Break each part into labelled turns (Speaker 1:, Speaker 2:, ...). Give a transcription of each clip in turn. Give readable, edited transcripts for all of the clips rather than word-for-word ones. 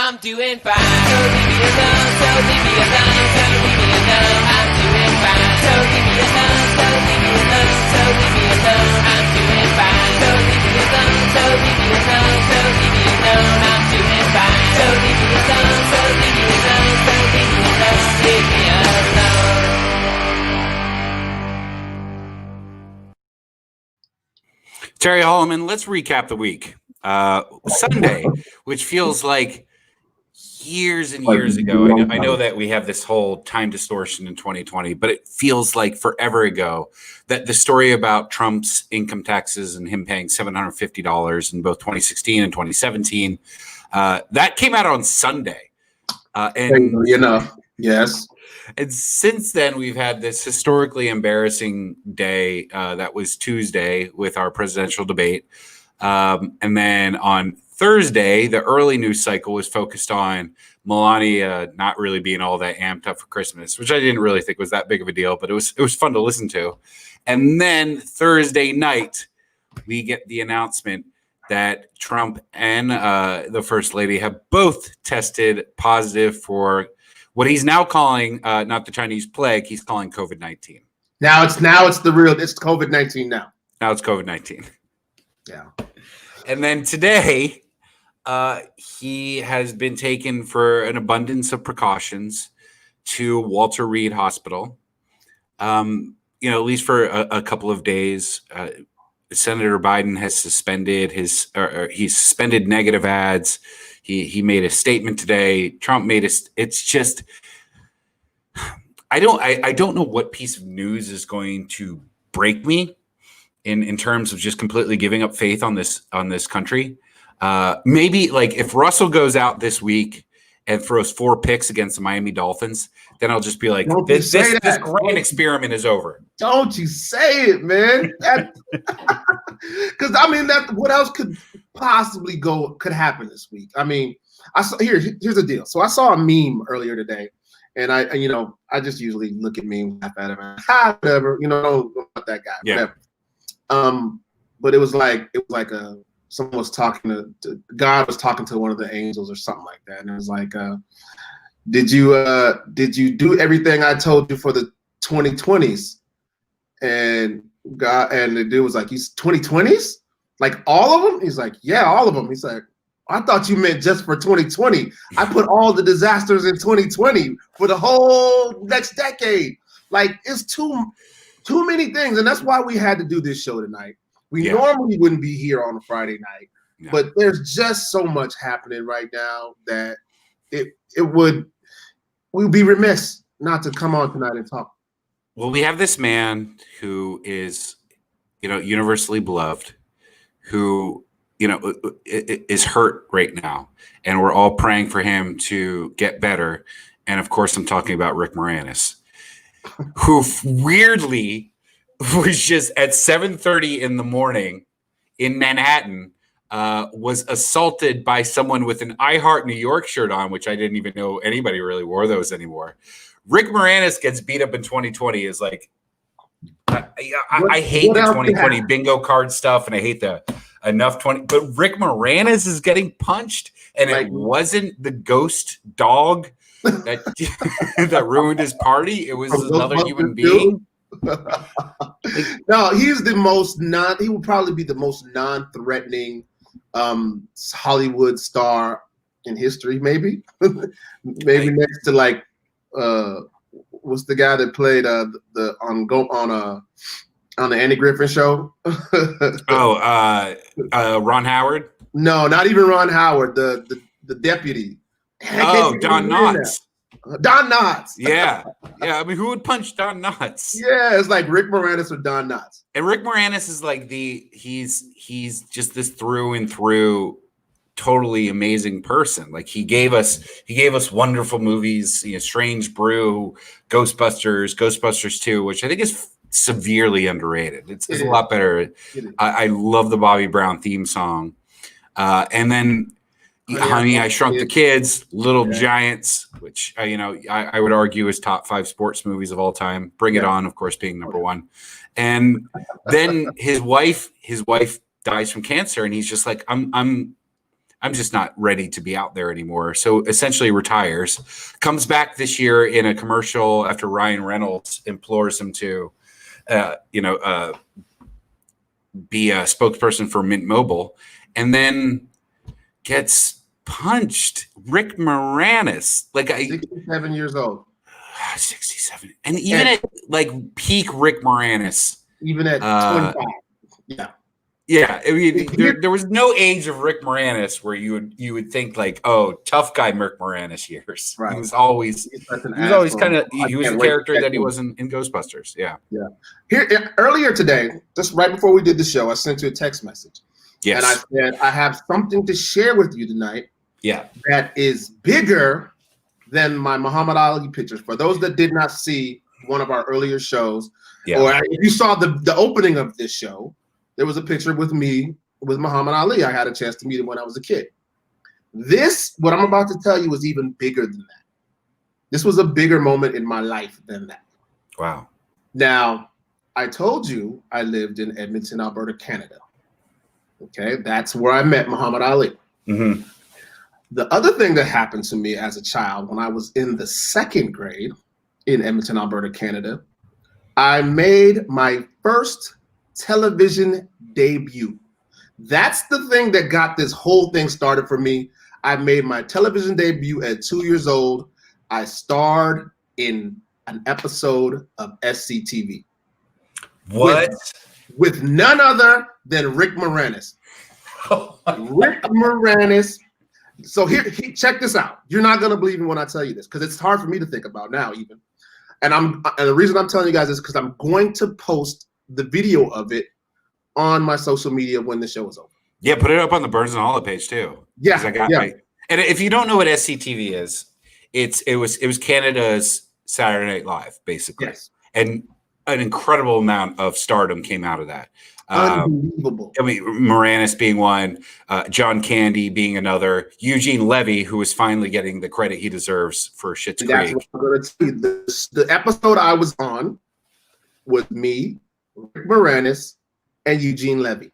Speaker 1: I'm doing fine. So leave me alone, so leave me alone, so leave me alone. I'm doing fine. So leave me alone, so leave me alone, so leave me alone. I'm doing fine. So leave me alone, so leave me alone, so leave me alone. I'm doing fine. So leave me alone, so leave me alone, so leave me alone, leave me alone.
Speaker 2: Terry Holloman, let's recap the week. Sunday, which feels like years and years ago. I know that we have this whole time distortion in 2020, but it feels like forever ago that the story about Trump's income taxes and him paying $750 in both 2016 and 2017, that came out on Sunday.
Speaker 3: And enough, yes.
Speaker 2: And since then, we've had this historically embarrassing day that was Tuesday with our presidential debate. And then on Thursday, the early news cycle was focused on Melania not really being all that amped up for Christmas, which I didn't really think was that big of a deal, but it was fun to listen to. And then Thursday night, we get the announcement that Trump and the First Lady have both tested positive for what he's now calling not the Chinese plague, he's calling COVID-19.
Speaker 3: Now it's COVID-19 now.
Speaker 2: Now it's COVID-19.
Speaker 3: Yeah.
Speaker 2: And then today, he has been taken for an abundance of precautions to Walter Reed Hospital. At least for a couple of days. Senator Biden has suspended he's suspended negative ads. He made a statement today. Trump made it's just, I don't know what piece of news is going to break me in terms of just completely giving up faith on this country. Maybe like if Russell goes out this week and throws 4 picks against the Miami Dolphins, then I'll just be like, this grand experiment is over.
Speaker 3: Don't you say it, man. Because what else could possibly could happen this week? I mean, here's the deal. So I saw a meme earlier today, and I just usually look at memes, laugh at him, whatever, not that guy,
Speaker 2: yeah.
Speaker 3: Whatever. But it was like someone was talking to God was talking to one of the angels or something like that, and it was like, did you do everything I told you for the 2020s? And God and the dude was like, he's 2020s? Like all of them? He's like, yeah, all of them. He's like, I thought you meant just for 2020. I put all the disasters in 2020 for the whole next decade. Like it's too many things, and that's why we had to do this show tonight. We normally wouldn't be here on a Friday night, but there's just so much happening right now that we'd be remiss not to come on tonight and talk.
Speaker 2: Well, we have this man who is, universally beloved, who, is hurt right now, and we're all praying for him to get better. And of course, I'm talking about Rick Moranis, who weirdly was just at 7:30 in the morning in Manhattan, was assaulted by someone with an I Heart New York shirt on, which I didn't even know anybody really wore those anymore. Rick Moranis gets beat up in 2020 is like, I hate the 2020 bingo card stuff, and I hate the enough 20. But Rick Moranis is getting punched, and it wasn't the ghost dog that that ruined his party. It was another human being.
Speaker 3: No, he would probably be the most non-threatening Hollywood star in history, maybe. Maybe next to like what's the guy that played on the Andy Griffin show?
Speaker 2: Ron Howard?
Speaker 3: No, not even Ron Howard, the deputy.
Speaker 2: Don Knotts.
Speaker 3: Don Knotts.
Speaker 2: Yeah. I mean, who would punch Don Knotts?
Speaker 3: Yeah, it's like Rick Moranis or Don Knotts.
Speaker 2: And Rick Moranis is like he's just this through and through totally amazing person. Like he gave us wonderful movies, Strange Brew, Ghostbusters 2, which I think is severely underrated. It's a lot better. I love the Bobby Brown theme song. And then Honey, I Shrunk the Kids, Little Giants, which I would argue is top 5 sports movies of all time. Bring It On, of course, being number 1. And then his wife dies from cancer, and he's just like, I'm I'm just not ready to be out there anymore. So essentially retires, comes back this year in a commercial after Ryan Reynolds implores him to, be a spokesperson for Mint Mobile, and then gets punched. Rick Moranis,
Speaker 3: 67 years old.
Speaker 2: 67. And even at like peak Rick Moranis.
Speaker 3: Even at 25. Yeah.
Speaker 2: Yeah. I mean, there was no age of Rick Moranis where you would think like, oh, tough guy Rick Moranis years. Right. He was always kind of he was the character that he was in Ghostbusters. Yeah.
Speaker 3: Yeah. Here earlier today, just right before we did the show, I sent you a text message.
Speaker 2: Yes.
Speaker 3: And I said, I have something to share with you tonight.
Speaker 2: Yeah.
Speaker 3: That is bigger than my Muhammad Ali pictures. For those that did not see one of our earlier shows, or if you saw the opening of this show, there was a picture with me with Muhammad Ali. I had a chance to meet him when I was a kid. What I'm about to tell you, is even bigger than that. This was a bigger moment in my life than that.
Speaker 2: Wow.
Speaker 3: Now, I told you I lived in Edmonton, Alberta, Canada. Okay, that's where I met Muhammad Ali.
Speaker 2: Mm-hmm.
Speaker 3: The other thing that happened to me as a child, when I was in the 2nd grade in Edmonton, Alberta, Canada, I made my first television debut. That's the thing that got this whole thing started for me. I made my television debut at 2 years old. I starred in an episode of SCTV.
Speaker 2: What?
Speaker 3: With none other than Rick Moranis. Rick Moranis. So here, check this out. You're not gonna believe me when I tell you this, because it's hard for me to think about now even. And the reason I'm telling you guys is because I'm going to post the video of it on my social media when the show is over.
Speaker 2: Yeah, put it up on the Burns and Holiday page too.
Speaker 3: Yeah,
Speaker 2: and if you don't know what SCTV is, it was Canada's Saturday Night Live, basically.
Speaker 3: Yes.
Speaker 2: And an incredible amount of stardom came out of that.
Speaker 3: Unbelievable.
Speaker 2: I mean, Moranis being one, John Candy being another, Eugene Levy, who is finally getting the credit he deserves for Schitt's Creek.
Speaker 3: What I'm going to tell you. The episode I was on was me, Rick Moranis, and Eugene Levy.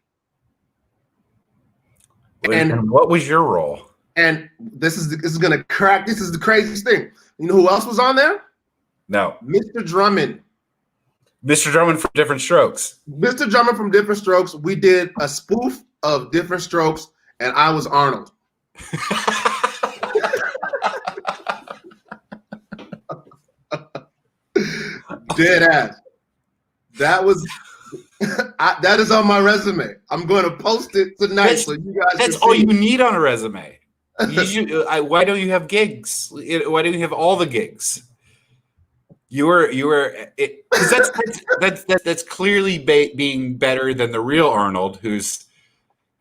Speaker 2: And what was your role?
Speaker 3: And this is going to crack. This is the craziest thing. You know who else was on there?
Speaker 2: No.
Speaker 3: Mr. Drummond.
Speaker 2: Mr. Drummond from Different Strokes.
Speaker 3: Mr. Drummond from Different Strokes. We did a spoof of Different Strokes, and I was Arnold. Dead ass. That was that is on my resume. I'm going to post it tonight so you guys.
Speaker 2: That's all you need on a resume. Why don't you have gigs? Why don't you have all the gigs? You were because that's clearly being better than the real Arnold, who's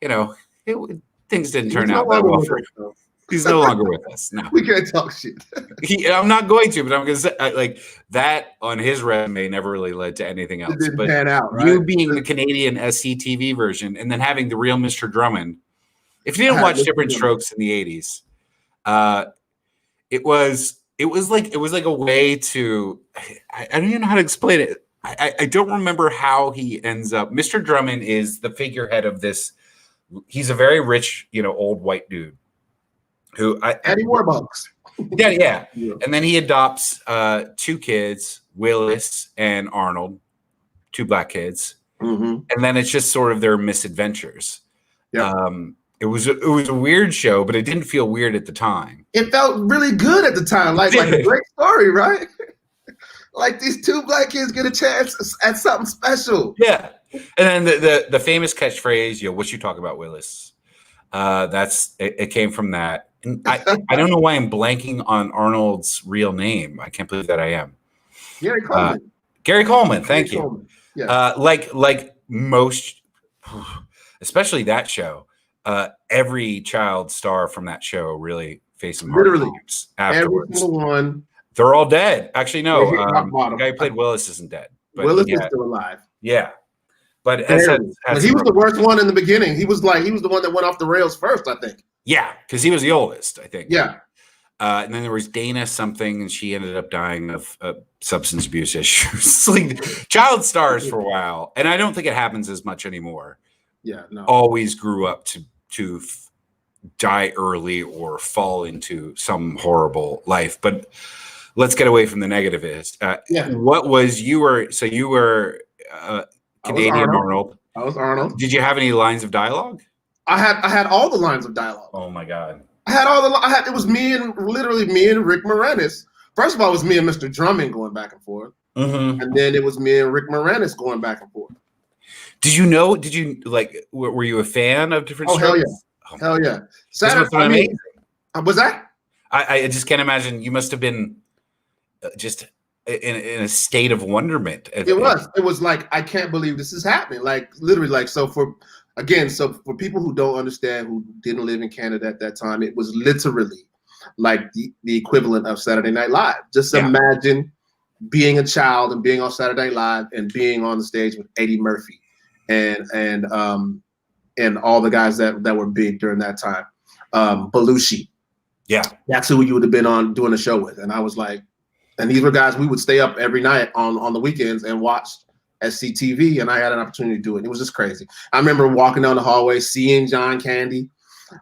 Speaker 2: things didn't turn out that well for him. He's no longer with us. No,
Speaker 3: we can't talk shit.
Speaker 2: I'm not going to, but I'm going to say like that on his resume never really led to anything else.
Speaker 3: It didn't
Speaker 2: but
Speaker 3: pan out, right?
Speaker 2: You being the Canadian SCTV version and then having the real Mr. Drummond. If you didn't watch Different Strokes in the 80s, it was like a way to I don't even know how to explain it. I don't remember how he ends up. Mr. Drummond is the figurehead of this. He's a very rich, old white dude who
Speaker 3: Eddie Warbucks.
Speaker 2: Yeah. And then he adopts 2 kids, Willis and Arnold, 2 black kids.
Speaker 3: Mm-hmm.
Speaker 2: And then it's just sort of their misadventures.
Speaker 3: Yeah.
Speaker 2: It was a weird show, but it didn't feel weird at the time.
Speaker 3: It felt really good at the time, like a great story, right? Like these 2 black kids get a chance at something special.
Speaker 2: Yeah, and then the famous catchphrase, what you talk about, Willis? It came from that. And I don't know why I'm blanking on Arnold's real name. I can't believe that I am.
Speaker 3: Gary Coleman.
Speaker 2: Gary Coleman. Thank you.
Speaker 3: Coleman. Yeah.
Speaker 2: Like most, especially that show. Every child star from that show really faced some hard times afterwards.
Speaker 3: Every single one.
Speaker 2: They're all dead. Actually, no. The guy who played Willis isn't dead. But
Speaker 3: Willis is still alive.
Speaker 2: Yeah. But
Speaker 3: he was the worst one in the beginning. He was the one that went off the rails first, I think.
Speaker 2: Yeah, because he was the oldest, I think.
Speaker 3: Yeah.
Speaker 2: And then there was Dana something, and she ended up dying of substance abuse issues. Like child stars for a while. And I don't think it happens as much anymore.
Speaker 3: Yeah, no.
Speaker 2: Always grew up to die early or fall into some horrible life. But let's get away from the negative. What was you were Canadian Arnold.
Speaker 3: I was Arnold.
Speaker 2: Did you have any lines of dialogue?
Speaker 3: I had all the lines of dialogue.
Speaker 2: Oh my God.
Speaker 3: It was literally me and Rick Moranis. First of all, it was me and Mr. Drummond going back and forth.
Speaker 2: Mm-hmm.
Speaker 3: And then it was me and Rick Moranis going back and forth.
Speaker 2: Did you like, were you a fan of different
Speaker 3: shows?
Speaker 2: Hell yeah.
Speaker 3: Oh, hell yeah.
Speaker 2: Saturday,
Speaker 3: was that?
Speaker 2: I just can't imagine. You must have been just in a state of wonderment.
Speaker 3: It was like, I can't believe this is happening. Like literally, like, so for people who don't understand, who didn't live in Canada at that time, it was literally like the equivalent of Saturday Night Live. Just imagine being a child and being on Saturday Night Live and being on the stage with Eddie Murphy and all the guys that were big during that time. Belushi. Yeah. That's who you would have been on doing a show with. And I was like, and these were guys we would stay up every night on the weekends and watch SCTV, and I had an opportunity to do it. It was just crazy. I remember walking down the hallway, seeing John Candy,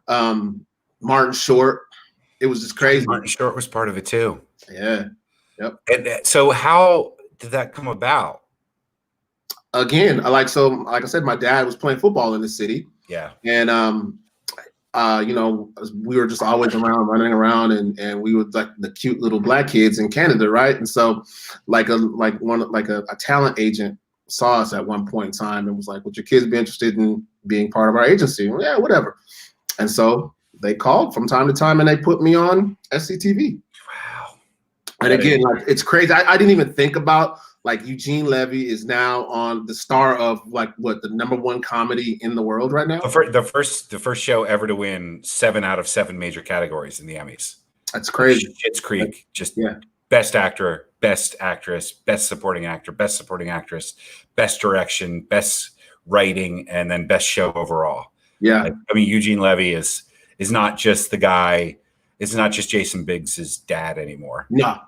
Speaker 3: Martin Short. It was just crazy.
Speaker 2: Martin Short was part of it too.
Speaker 3: Yeah. Yep.
Speaker 2: And so how did that come about?
Speaker 3: Again, like I said, my dad was playing football in the city.
Speaker 2: Yeah.
Speaker 3: And we were just always running around, and we were like the cute little black kids in Canada, right? And so like a talent agent saw us at one point in time and was like, would your kids be interested in being part of our agency? Well, yeah, whatever. And so they called from time to time and they put me on SCTV.
Speaker 2: Wow.
Speaker 3: And again, like, it's crazy. I didn't even think about, like, Eugene Levy is now on the star of like the #1 comedy in the world right now.
Speaker 2: The first show ever to win 7 out of 7 major categories in the Emmys.
Speaker 3: That's crazy.
Speaker 2: Schitt's Creek, best actor, best actress, best supporting actor, best supporting actress, best direction, best writing, and then best show overall.
Speaker 3: Yeah.
Speaker 2: Like, I mean, Eugene Levy is not just the guy. It's not just Jason Biggs' dad anymore.
Speaker 3: No.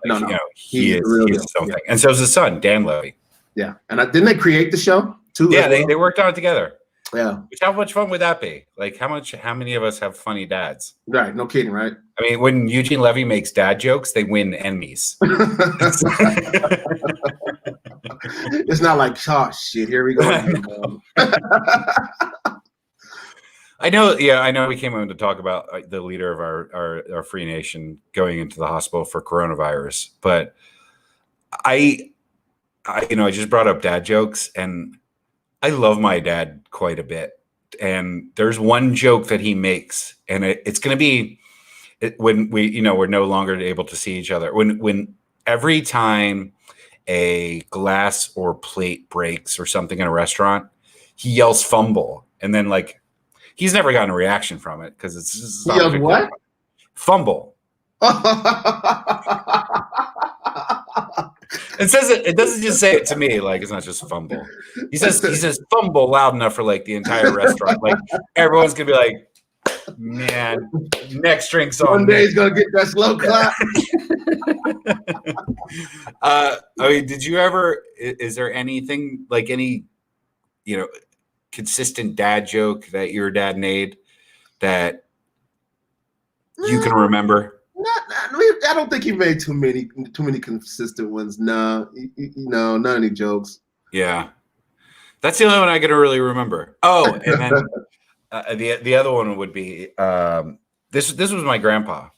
Speaker 2: He is his own thing. And so is his son, Dan Levy.
Speaker 3: Yeah. And didn't they create the show too?
Speaker 2: Yeah, they worked on it together.
Speaker 3: Yeah.
Speaker 2: How much fun would that be? Like, how many of us have funny dads?
Speaker 3: Right. No kidding, right?
Speaker 2: I mean, when Eugene Levy makes dad jokes, they win Emmys.
Speaker 3: It's not like, oh shit, here we go.
Speaker 2: I know we came on to talk about the leader of our free nation going into the hospital for coronavirus, but I just brought up dad jokes, and I love my dad quite a bit. And there's one joke that he makes, and it's going to be when we're no longer able to see each other. When every time a glass or plate breaks or something in a restaurant, he yells "fumble," and then like. He's never gotten a reaction from it because it's just
Speaker 3: what?
Speaker 2: Fumble. It says it doesn't just say it to me, like it's not just fumble. He says fumble loud enough for like the entire restaurant. Like everyone's gonna be like, man, next drink's on.
Speaker 3: One day he's gonna get that slow clap.
Speaker 2: I mean, did you ever? Is there anything like any, consistent dad joke that your dad made that you can remember?
Speaker 3: I don't think he made too many consistent ones. No, not any jokes.
Speaker 2: Yeah, that's the only one I can really remember. Oh, and then the other one would be this was my grandpa,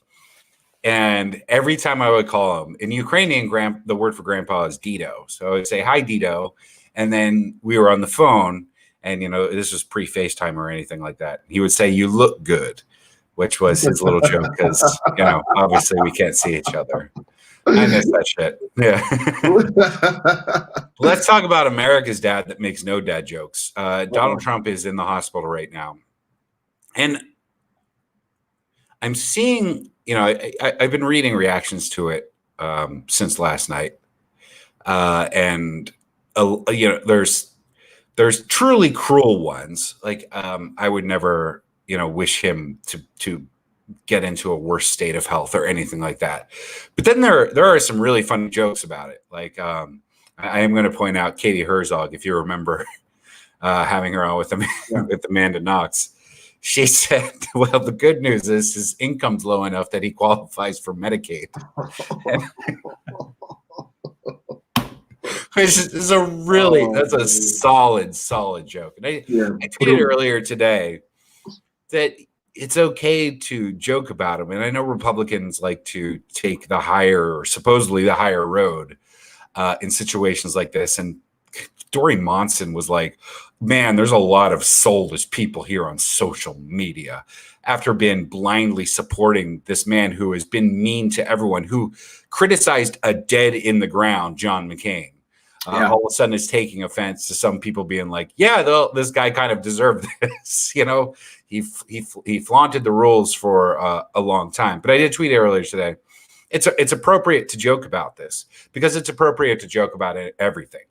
Speaker 2: and every time I would call him in Ukrainian, the word for grandpa is Dito, so I would say hi Dito, and then we were on the phone. And, this was pre-FaceTime or anything like that. He would say, "You look good," which was his little joke because, obviously we can't see each other. I miss that shit. Yeah. Let's talk about America's dad that makes no dad jokes. Donald Trump is in the hospital right now. And I'm seeing, I've been reading reactions to it since last night. And, there's truly cruel ones. Like I would never, wish him to get into a worse state of health or anything like that. But then there are some really funny jokes about it. Like I am going to point out Katie Herzog, if you remember having her on with Amanda Knox. She said, well, the good news is his income's low enough that he qualifies for Medicaid. This is a really, that's a solid joke. And I tweeted earlier today that it's okay to joke about him. And I know Republicans like to take the higher, or supposedly the higher road in situations like this. And Doreen Monson was like, man, there's a lot of soulless people here on social media after being blindly supporting this man who has been mean to everyone, who criticized a dead in the ground John McCain. All of a sudden is taking offense to some people being like, yeah, this guy kind of deserved this. You know, he flaunted the rules for a long time. But I did tweet earlier today. It's appropriate to joke about this because it's appropriate to joke about everything.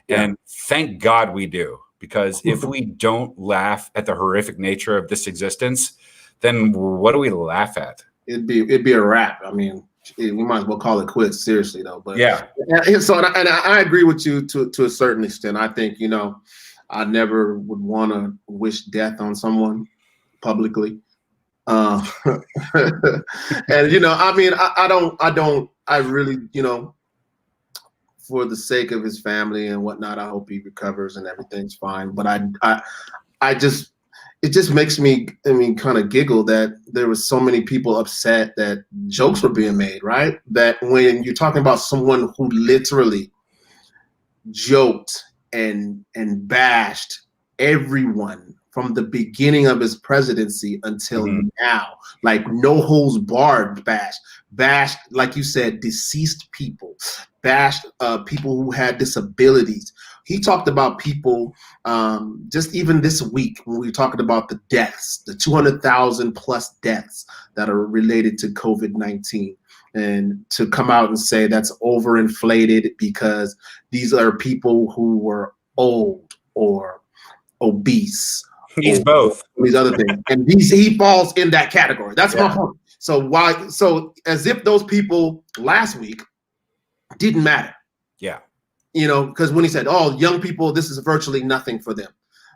Speaker 2: Yeah. And thank God we do, because if we don't laugh at the horrific nature of this existence, then what do we laugh at? It'd
Speaker 3: be a wrap. I mean, we might as well call it quits, seriously, though. But
Speaker 2: yeah.
Speaker 3: So, and I agree with you to a certain extent. I think, you know, I never would want to wish death on someone publicly. And you know, I mean, I really, you know, for the sake of his family and whatnot, I hope he recovers and everything's fine. But it just makes me, I mean, kind of giggle that there was so many people upset that jokes were being made, right? That when you're talking about someone who literally joked and bashed everyone from the beginning of his presidency until now, like no holds barred bashed, like you said, deceased people, bashed people who had disabilities. He talked about people just even this week when we were talking about the deaths, the 200,000 plus deaths that are related to COVID-19. And to come out and say that's overinflated because these are people who were old or obese.
Speaker 2: He's both.
Speaker 3: These other things. And he falls in that category. That's my point. So as if those people last week didn't matter.
Speaker 2: Yeah.
Speaker 3: You know, because when he said, oh, young people, this is virtually nothing for them.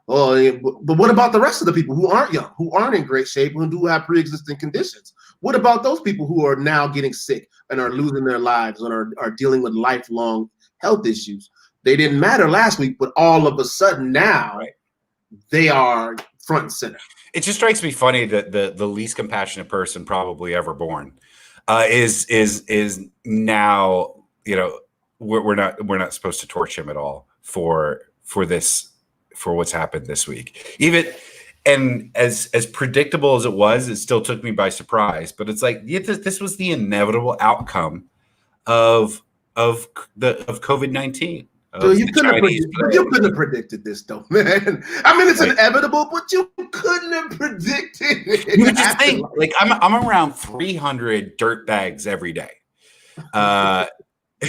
Speaker 3: Oh, but what about the rest of the people who aren't young, who aren't in great shape, who do have pre-existing conditions? What about those people who are now getting sick and are losing their lives and are dealing with lifelong health issues? They didn't matter last week, but all of a sudden now they are front and center.
Speaker 2: It just strikes me funny that the least compassionate person probably ever born is now, you know, we're not supposed to torch him at all for what's happened this week. Even and as predictable as it was, it still took me by surprise. But it's like this was the inevitable outcome of COVID-19.
Speaker 3: So you couldn't have predicted this, though, man. I mean, it's inevitable, but you couldn't have predicted it.
Speaker 2: You just think, like, I'm around 300 dirt bags every day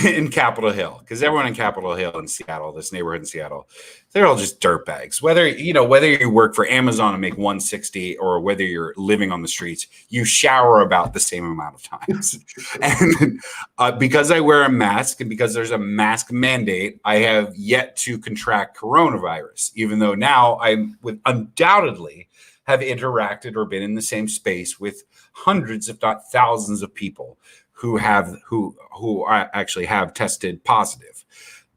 Speaker 2: in Capitol Hill, because everyone in Capitol Hill in Seattle, this neighborhood in Seattle, they're all just dirt bags. Whether you work for Amazon and make $160 or whether you're living on the streets, you shower about the same amount of times. And because I wear a mask and because there's a mask mandate, I have yet to contract coronavirus, even though now I would undoubtedly have interacted or been in the same space with hundreds, if not thousands, of people who actually have tested positive.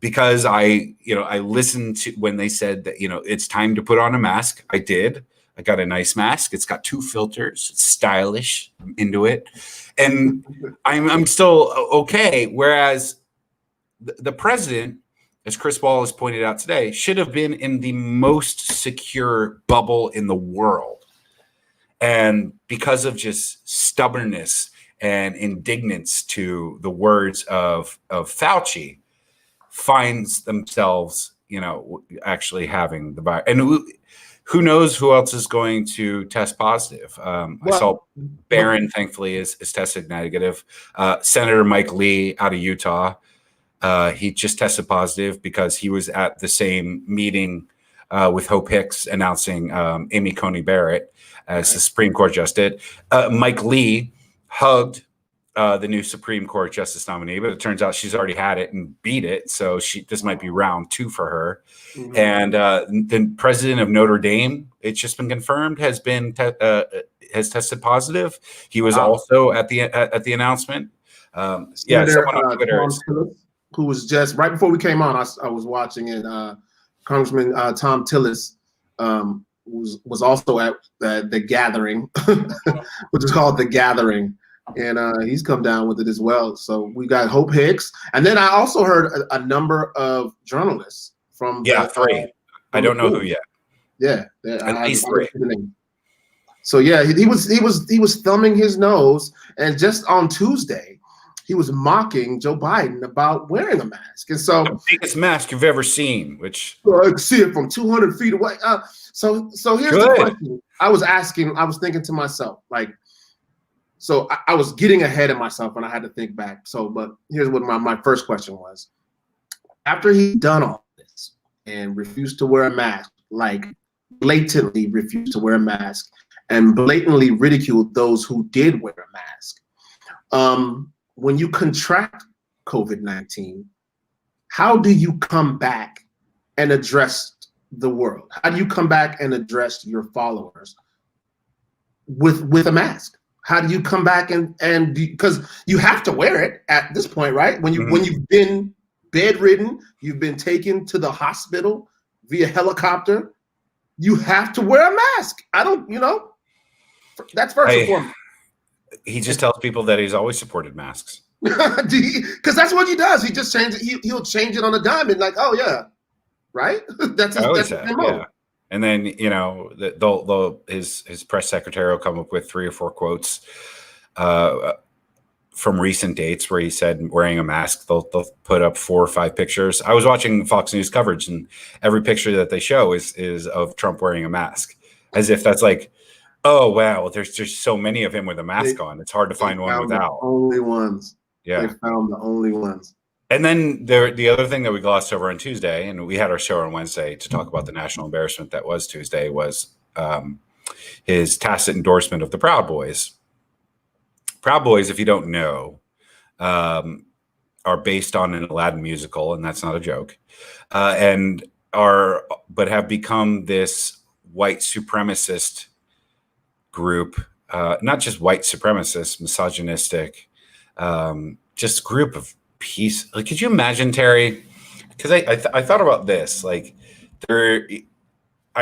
Speaker 2: Because I listened to when they said that, it's time to put on a mask. I did. I got a nice mask. It's got 2 filters. It's stylish. I'm into it. And I'm still okay. Whereas the president, as Chris Wallace pointed out today, should have been in the most secure bubble in the world. And because of just stubbornness and indignance to the words of Fauci, finds themselves, actually having the virus. And who knows who else is going to test positive. I saw Barron, thankfully, is tested negative. Senator Mike Lee out of Utah, he just tested positive because he was at the same meeting with Hope Hicks announcing Amy Coney Barrett as the Supreme Court justice. Mike Lee hugged the new Supreme Court justice nominee, but it turns out she's already had it and beat it. So this might be round 2 for her. Mm-hmm. And the president of Notre Dame, it's just been confirmed, has tested positive. He was also at the announcement.
Speaker 3: Senator, someone on Twitter, who was just right before we came on, I was watching it. Congressman Tom Tillis was also at the gathering, which is called the Gathering. And he's come down with it as well. So we got Hope Hicks. And then I also heard a number of journalists from
Speaker 2: 3. I don't know who yet.
Speaker 3: Yeah.
Speaker 2: At least 3.
Speaker 3: So yeah, he was thumbing his nose, and just on Tuesday, he was mocking Joe Biden about wearing a mask. And so
Speaker 2: the biggest mask you've ever seen, which
Speaker 3: I could see it from 200 feet away. So here's the question. I was thinking to myself, like, so I was getting ahead of myself and I had to think back. But here's what my first question was. After he'd done all this and refused to wear a mask, like blatantly refused to wear a mask and blatantly ridiculed those who did wear a mask. When you contract COVID-19, how do you come back and address the world? How do you come back and address your followers with a mask? How do you come back and because you have to wear it at this point, right? When you've been bedridden, you've been taken to the hospital via helicopter, you have to wear a mask. That's first and foremost.
Speaker 2: He just tells people that he's always supported masks.
Speaker 3: Because that's what he does. He just changes it. He'll change it on a dime and like, oh yeah, right? That's his MO.
Speaker 2: Yeah. And then, his press secretary will come up with 3 or 4 quotes from recent dates where he said wearing a mask. They'll put up 4 or 5 pictures. I was watching Fox News coverage, and every picture that they show is of Trump wearing a mask, as if that's like, oh wow, there's just so many of him with a mask on. It's hard to find one without.
Speaker 3: The only ones.
Speaker 2: Yeah,
Speaker 3: they found the only ones.
Speaker 2: And then the other thing that we glossed over on Tuesday, and we had our show on Wednesday to talk about the national embarrassment that was Tuesday, was his tacit endorsement of the Proud Boys. Proud Boys, if you don't know, are based on an Aladdin musical, and that's not a joke, but have become this white supremacist group, not just white supremacist, misogynistic, just group of peace. Like, could you imagine, Terry? Because I thought about this. Like, I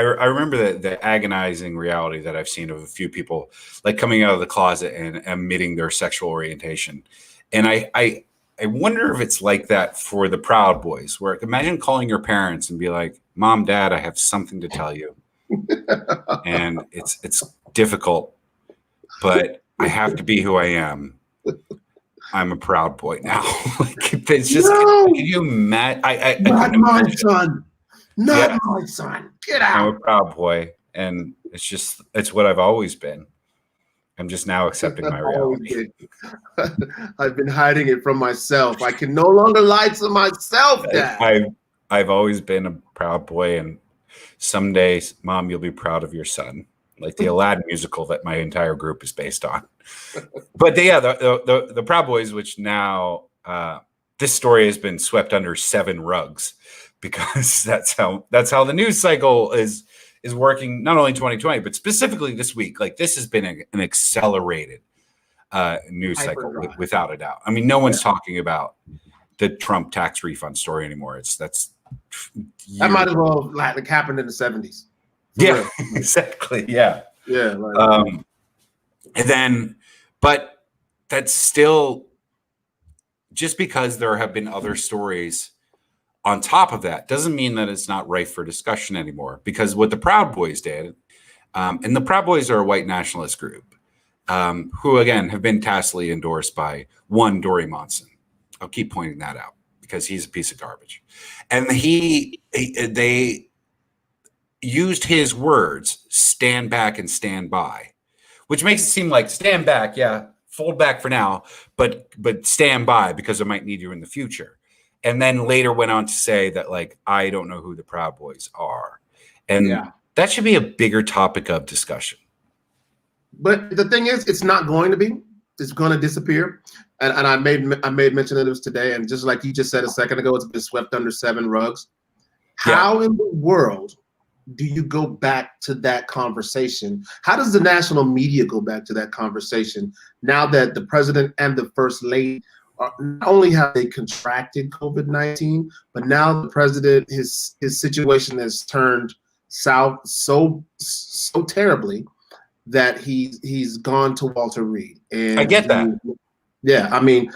Speaker 2: remember the agonizing reality that I've seen of a few people like coming out of the closet and admitting their sexual orientation, and I wonder if it's like that for the Proud Boys. Where imagine calling your parents and be like, "Mom, Dad, I have something to tell you," and it's difficult, but I have to be who I am. I'm a Proud Boy now. Like, it's just, can you imagine?
Speaker 3: Not my son. Not my son. Get out.
Speaker 2: I'm a Proud Boy, and it's what I've always been. I'm just now accepting my reality.
Speaker 3: I've been hiding it from myself. I can no longer lie to myself, Dad.
Speaker 2: I've always been a Proud Boy, and someday, Mom, you'll be proud of your son. Like the Aladdin musical that my entire group is based on. But the Proud Boys, which now this story has been swept under 7 rugs, because that's how the news cycle is working, not only 2020, but specifically this week. Like, this has been an accelerated news cycle without a doubt. I mean, no one's talking about the Trump tax refund story anymore. That
Speaker 3: might as well like happened in the 70s.
Speaker 2: Yeah, exactly. Yeah.
Speaker 3: Yeah.
Speaker 2: And then, but that's still, just because there have been other stories on top of that doesn't mean that it's not ripe for discussion anymore. Because what the Proud Boys did, and the Proud Boys are a white nationalist group who, again, have been tacitly endorsed by one Dory Monson. I'll keep pointing that out because he's a piece of garbage. And they used his words, stand back and stand by, which makes it seem like stand back, yeah, fold back for now, but stand by because I might need you in the future. And then later went on to say that, like, I don't know who the Proud Boys are. And that should be a bigger topic of discussion.
Speaker 3: But the thing is, it's not going to be. it's going to disappear. And I made mention of this today, and just like you just said a second ago, it's been swept under 7 rugs. How in the world do you go back to that conversation? How does the national media go back to that conversation now that the president and the first lady not only have they contracted COVID-19, but now the president, his situation has turned south so terribly that he's gone to Walter Reed. And
Speaker 2: I get that.
Speaker 3: Yeah, I mean,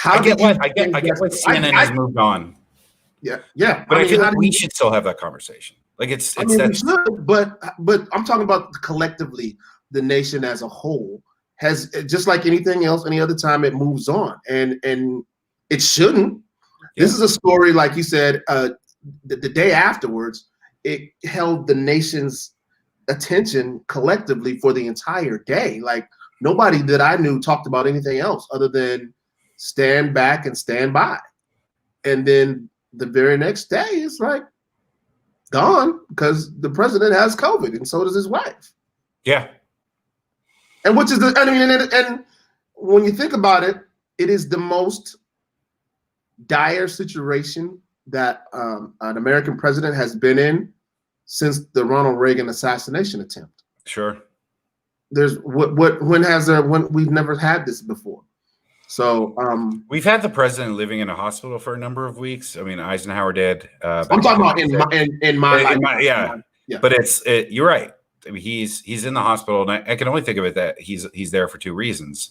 Speaker 2: I get why CNN has moved on.
Speaker 3: Yeah.
Speaker 2: But I feel like we should still have that conversation. Like we
Speaker 3: should, but I'm talking about collectively, the nation as a whole has, just like anything else, any other time, it moves on, and it shouldn't. Yeah. This is a story, like you said, the day afterwards, it held the nation's attention collectively for the entire day. Like nobody that I knew talked about anything else other than stand back and stand by, and then the very next day, it's like gone because the president has COVID and so does his wife.
Speaker 2: Yeah.
Speaker 3: And which is and when you think about it, it is the most dire situation that an American president has been in since the Ronald Reagan assassination attempt.
Speaker 2: Sure.
Speaker 3: There's when we've never had this before. So
Speaker 2: we've had the president living in a hospital for a number of weeks. I mean, Eisenhower did.
Speaker 3: I'm talking about in my life.
Speaker 2: Yeah. But you're right. I mean, he's in the hospital, and I can only think of it that he's there for 2 reasons.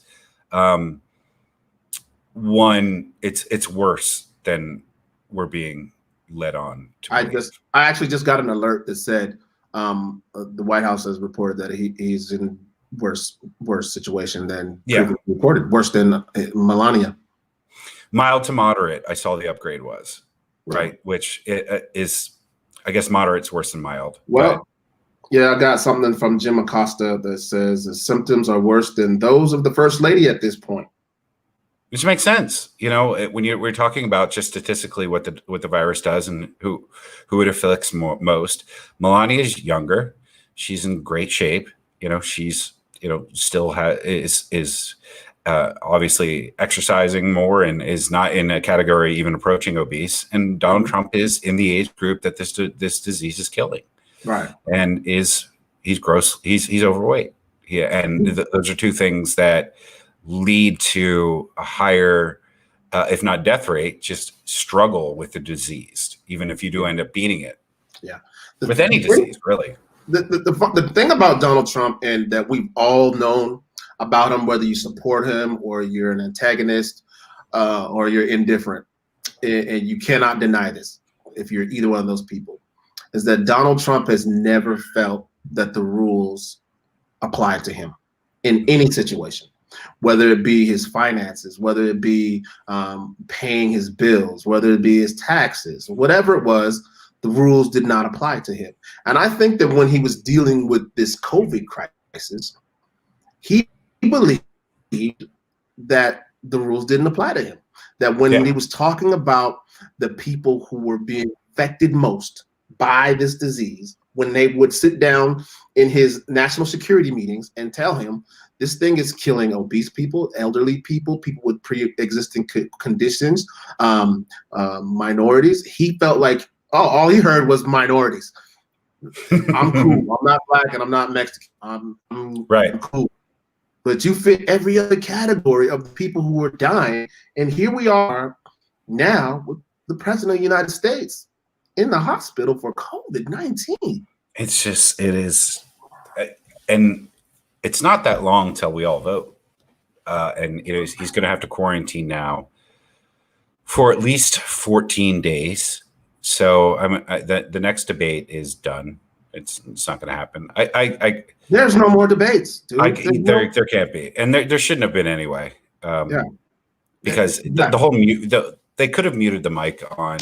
Speaker 2: One, it's worse than we're being led on to.
Speaker 3: I actually just got an alert that said the White House has reported that he's in worse situation than reported, worse than Melania.
Speaker 2: Mild to moderate, I saw the upgrade was, right? Which is, I guess moderate's worse than mild.
Speaker 3: Well, yeah, I got something from Jim Acosta that says the symptoms are worse than those of the first lady at this point.
Speaker 2: Which makes sense. You know, when we're talking about just statistically what the virus does and who it affects most. Melania is younger. She's in great shape. You know, she's still is obviously exercising more and is not in a category even approaching obese. And Donald Trump is in the age group that this disease is killing.
Speaker 3: Right.
Speaker 2: And he's gross. He's overweight. Yeah. And those are 2 things that lead to a higher, if not death rate, just struggle with the disease, even if you do end up beating it.
Speaker 3: Yeah.
Speaker 2: With any disease, really.
Speaker 3: The thing about Donald Trump, and that we've all known about him, whether you support him or you're an antagonist or you're indifferent, and you cannot deny this if you're either one of those people, is that Donald Trump has never felt that the rules apply to him in any situation, whether it be his finances, whether it be paying his bills, whether it be his taxes, whatever it was. The rules did not apply to him. And I think that when he was dealing with this COVID crisis, he believed that the rules didn't apply to him. That when he was talking about the people who were being affected most by this disease, when they would sit down in his national security meetings and tell him this thing is killing obese people, elderly people, people with pre-existing conditions, minorities, he felt like, all he heard was minorities. I'm cool. I'm not black and I'm not Mexican. I'm cool. But you fit every other category of the people who were dying. And here we are now with the president of the United States in the hospital for COVID-19.
Speaker 2: It is. And it's not that long till we all vote. And he's going to have to quarantine now for at least 14 days. So the next debate is done. It's not going to happen.
Speaker 3: There's no more debates, dude.
Speaker 2: There can't be, and there shouldn't have been anyway. Because the whole they could have muted the mic on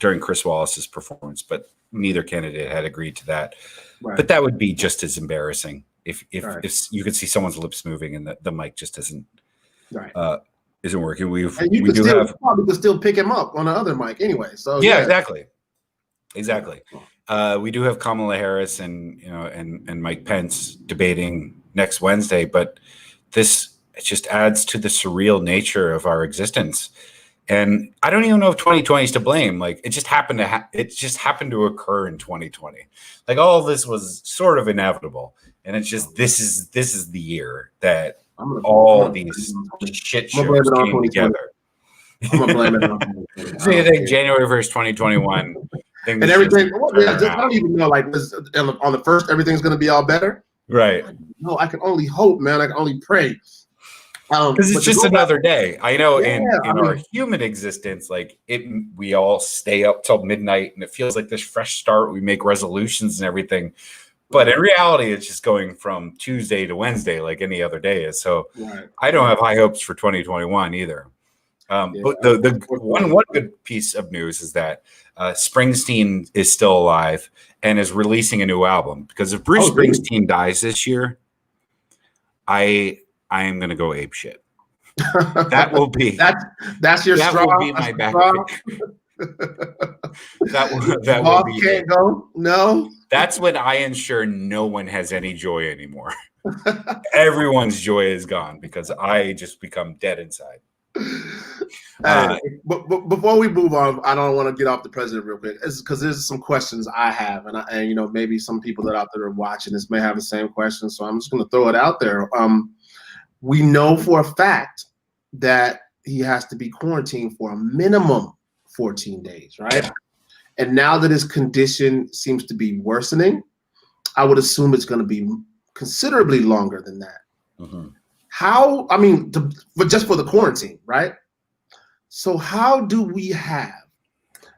Speaker 2: during Chris Wallace's performance, but neither candidate had agreed to that. Right. But that would be just as embarrassing if you could see someone's lips moving and the mic just isn't isn't working. We
Speaker 3: probably could still pick him up on the other mic anyway. So
Speaker 2: exactly. We do have Kamala Harris and Mike Pence debating next Wednesday, but this it just adds to the surreal nature of our existence. And I don't even know if 2020 is to blame. Like it just happened to occur in 2020. Like all of this was sort of inevitable, and it's just this is the year that all these shit shows came together.
Speaker 3: I'm gonna blame it on 2020.
Speaker 2: So you think January 1st, 2021,
Speaker 3: and everything? I don't even know. Like on the first, everything's gonna be all better.
Speaker 2: Right.
Speaker 3: No, I can only hope, man. I can only pray.
Speaker 2: Because it's just another day. I know in our human existence, like we all stay up till midnight and it feels like this fresh start. We make resolutions and everything. But in reality, it's just going from Tuesday to Wednesday like any other day is. So I don't have high hopes for 2021 either. But the one good piece of news is that Springsteen is still alive and is releasing a new album. Because if Bruce Springsteen dies this year, I am gonna go ape shit. That will be
Speaker 3: that's your
Speaker 2: that
Speaker 3: straw.
Speaker 2: Will be my back. that will be.
Speaker 3: Can't go. No.
Speaker 2: That's when I ensure no one has any joy anymore. Everyone's joy is gone because I just become dead inside.
Speaker 3: But before we move on, I don't want to get off the president real quick, because there's some questions I have, and you know maybe some people that out there are watching this may have the same questions, so I'm just going to throw it out there. We know for a fact that he has to be quarantined for a minimum 14 days, right? And now that his condition seems to be worsening, I would assume it's going to be considerably longer than that. Mm-hmm. How? I mean, but just for the quarantine, right? So how do we have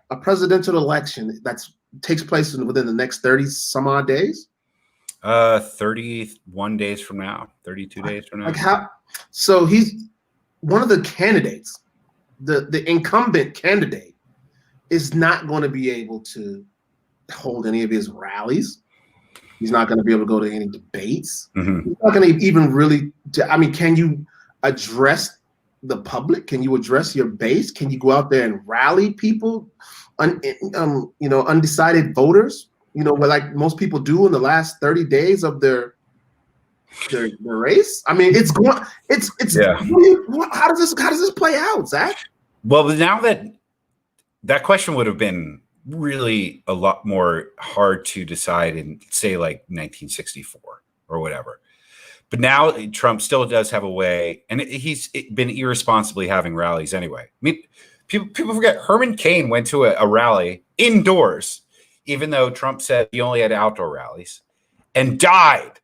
Speaker 3: a presidential election that takes place within the next 30 some odd days?
Speaker 2: 31 days from now, 32 days from now.
Speaker 3: Like how? So he's one of the candidates, the incumbent candidate is not going to be able to hold any of his rallies. He's not going to be able to go to any debates. Mm-hmm. He's not going to even really. I mean, can you address the public? Can you address your base? Can you go out there and rally people, undecided voters? You know, like most people do in the last 30 days of their race. I mean, it's going. It's. Yeah. How does this play out, Zach?
Speaker 2: Well, now that question would have been really a lot more hard to decide in, say, like 1964 or whatever. But now Trump still does have a way, and he's been irresponsibly having rallies anyway. I mean, people forget Herman Cain went to a rally indoors, even though Trump said he only had outdoor rallies, and died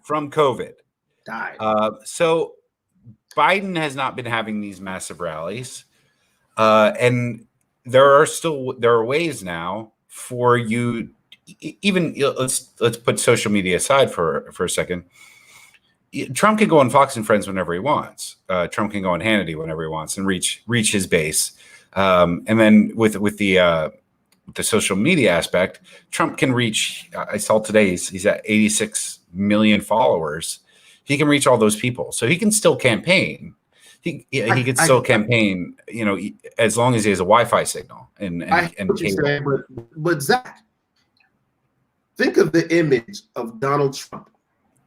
Speaker 2: from COVID. So Biden has not been having these massive rallies, and there are ways now for you. Even let's put social media aside for a second. Trump can go on Fox and Friends whenever he wants. Trump can go on Hannity whenever he wants and reach his base. And then with the social media aspect, Trump can reach. I saw today he's at 86 million followers. He can reach all those people, so he can still campaign. He can still campaign. You know, as long as he has a Wi-Fi signal and cable.
Speaker 3: But Zach, think of the image of Donald Trump.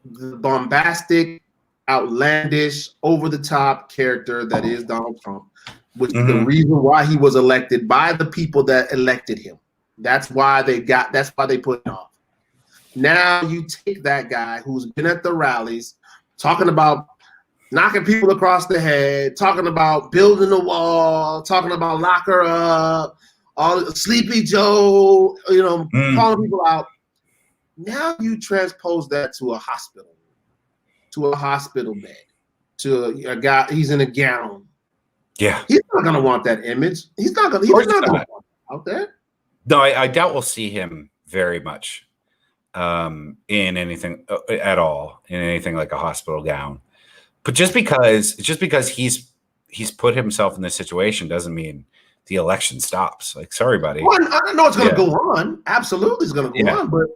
Speaker 3: The bombastic, outlandish, over-the-top character that is Donald Trump, which is the reason why he was elected by the people that elected him. That's why they put him off. Now you take that guy who's been at the rallies talking about knocking people across the head, talking about building a wall, talking about lock her up, all Sleepy Joe, calling people out. Now you transpose that to a hospital bed, to a guy. He's in a gown.
Speaker 2: Yeah,
Speaker 3: he's not gonna want that image. He's not gonna want it out there.
Speaker 2: No, I doubt we'll see him very much in anything at all, in anything like a hospital gown. But just because he's put himself in this situation doesn't mean the election stops. Like, sorry, buddy.
Speaker 3: Well, I know it's gonna go on. Absolutely, it's gonna go on, but.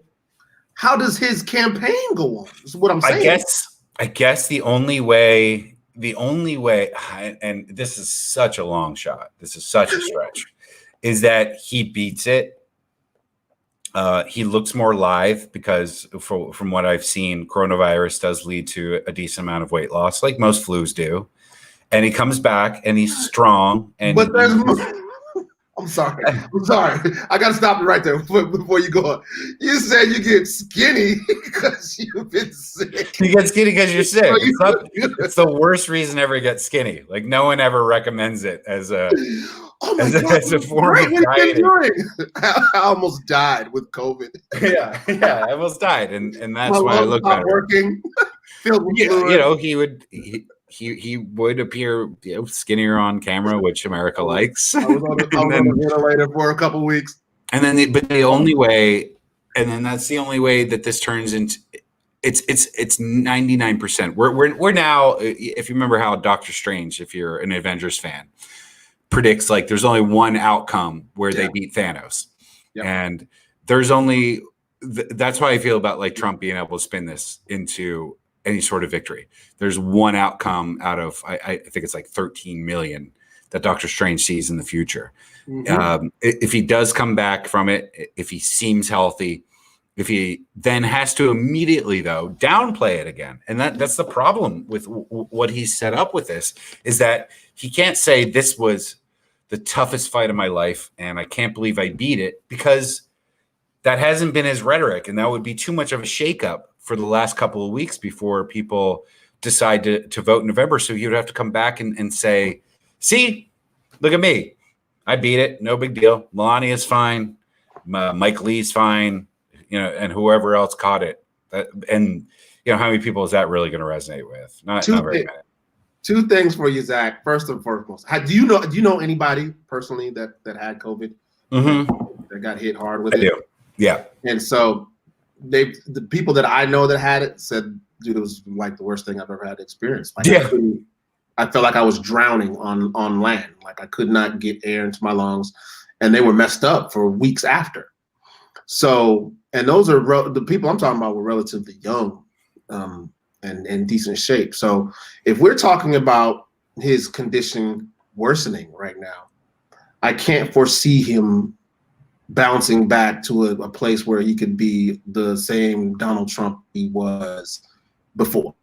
Speaker 3: How does his campaign go on? That's what I'm saying.
Speaker 2: I guess the only way, and this is such a long shot, this is such a stretch, is that he beats it He looks more live because from what I've seen, coronavirus does lead to a decent amount of weight loss, like most flus do. And he comes back and he's strong. And
Speaker 3: But there's I'm sorry. I got to stop you right there before you go on. You said you get skinny because you've been sick.
Speaker 2: You get skinny because you're sick. It's the worst reason ever to get skinny. Like no one ever recommends it as a as a form of dieting.
Speaker 3: I almost died with COVID.
Speaker 2: Yeah, I almost died, and that's why I looked at
Speaker 3: working.
Speaker 2: He would appear skinnier on camera, which America likes.
Speaker 3: I was on the ventilator for a couple of weeks.
Speaker 2: And then, the only way, and then that's the only way that this turns into it's 99%. We're now, if you remember how Doctor Strange, if you're an Avengers fan, predicts like there's only one outcome where they beat Thanos, and there's only that's why I feel about like Trump being able to spin this into any sort of victory. There's one outcome out of I think it's like 13 million that Doctor Strange sees in the future. Mm-hmm. If he does come back from it, if he seems healthy, if he then has to immediately though downplay it again, and that's the problem with what he's set up with this, is that he can't say this was the toughest fight of my life and I can't believe I beat it, because that hasn't been his rhetoric, and that would be too much of a shakeup for the last couple of weeks before people decide to vote in November. So you'd have to come back and say, see, look at me. I beat it. No big deal. Melania is fine. Mike Lee's fine, and whoever else caught it. And how many people is that really going to resonate with? Not very many.
Speaker 3: Two things for you, Zach. First and foremost, do you know anybody personally that had COVID, that got hit hard with it?
Speaker 2: I do. Yeah.
Speaker 3: And so the people that I know that had it said, dude, it was like the worst thing I've ever had to experience. Like, I felt like I was drowning on land. Like I could not get air into my lungs, and they were messed up for weeks after. So, and those are the people I'm talking about were relatively young, and in decent shape. So if we're talking about his condition worsening right now, I can't foresee him bouncing back to a place where he could be the same Donald Trump he was before,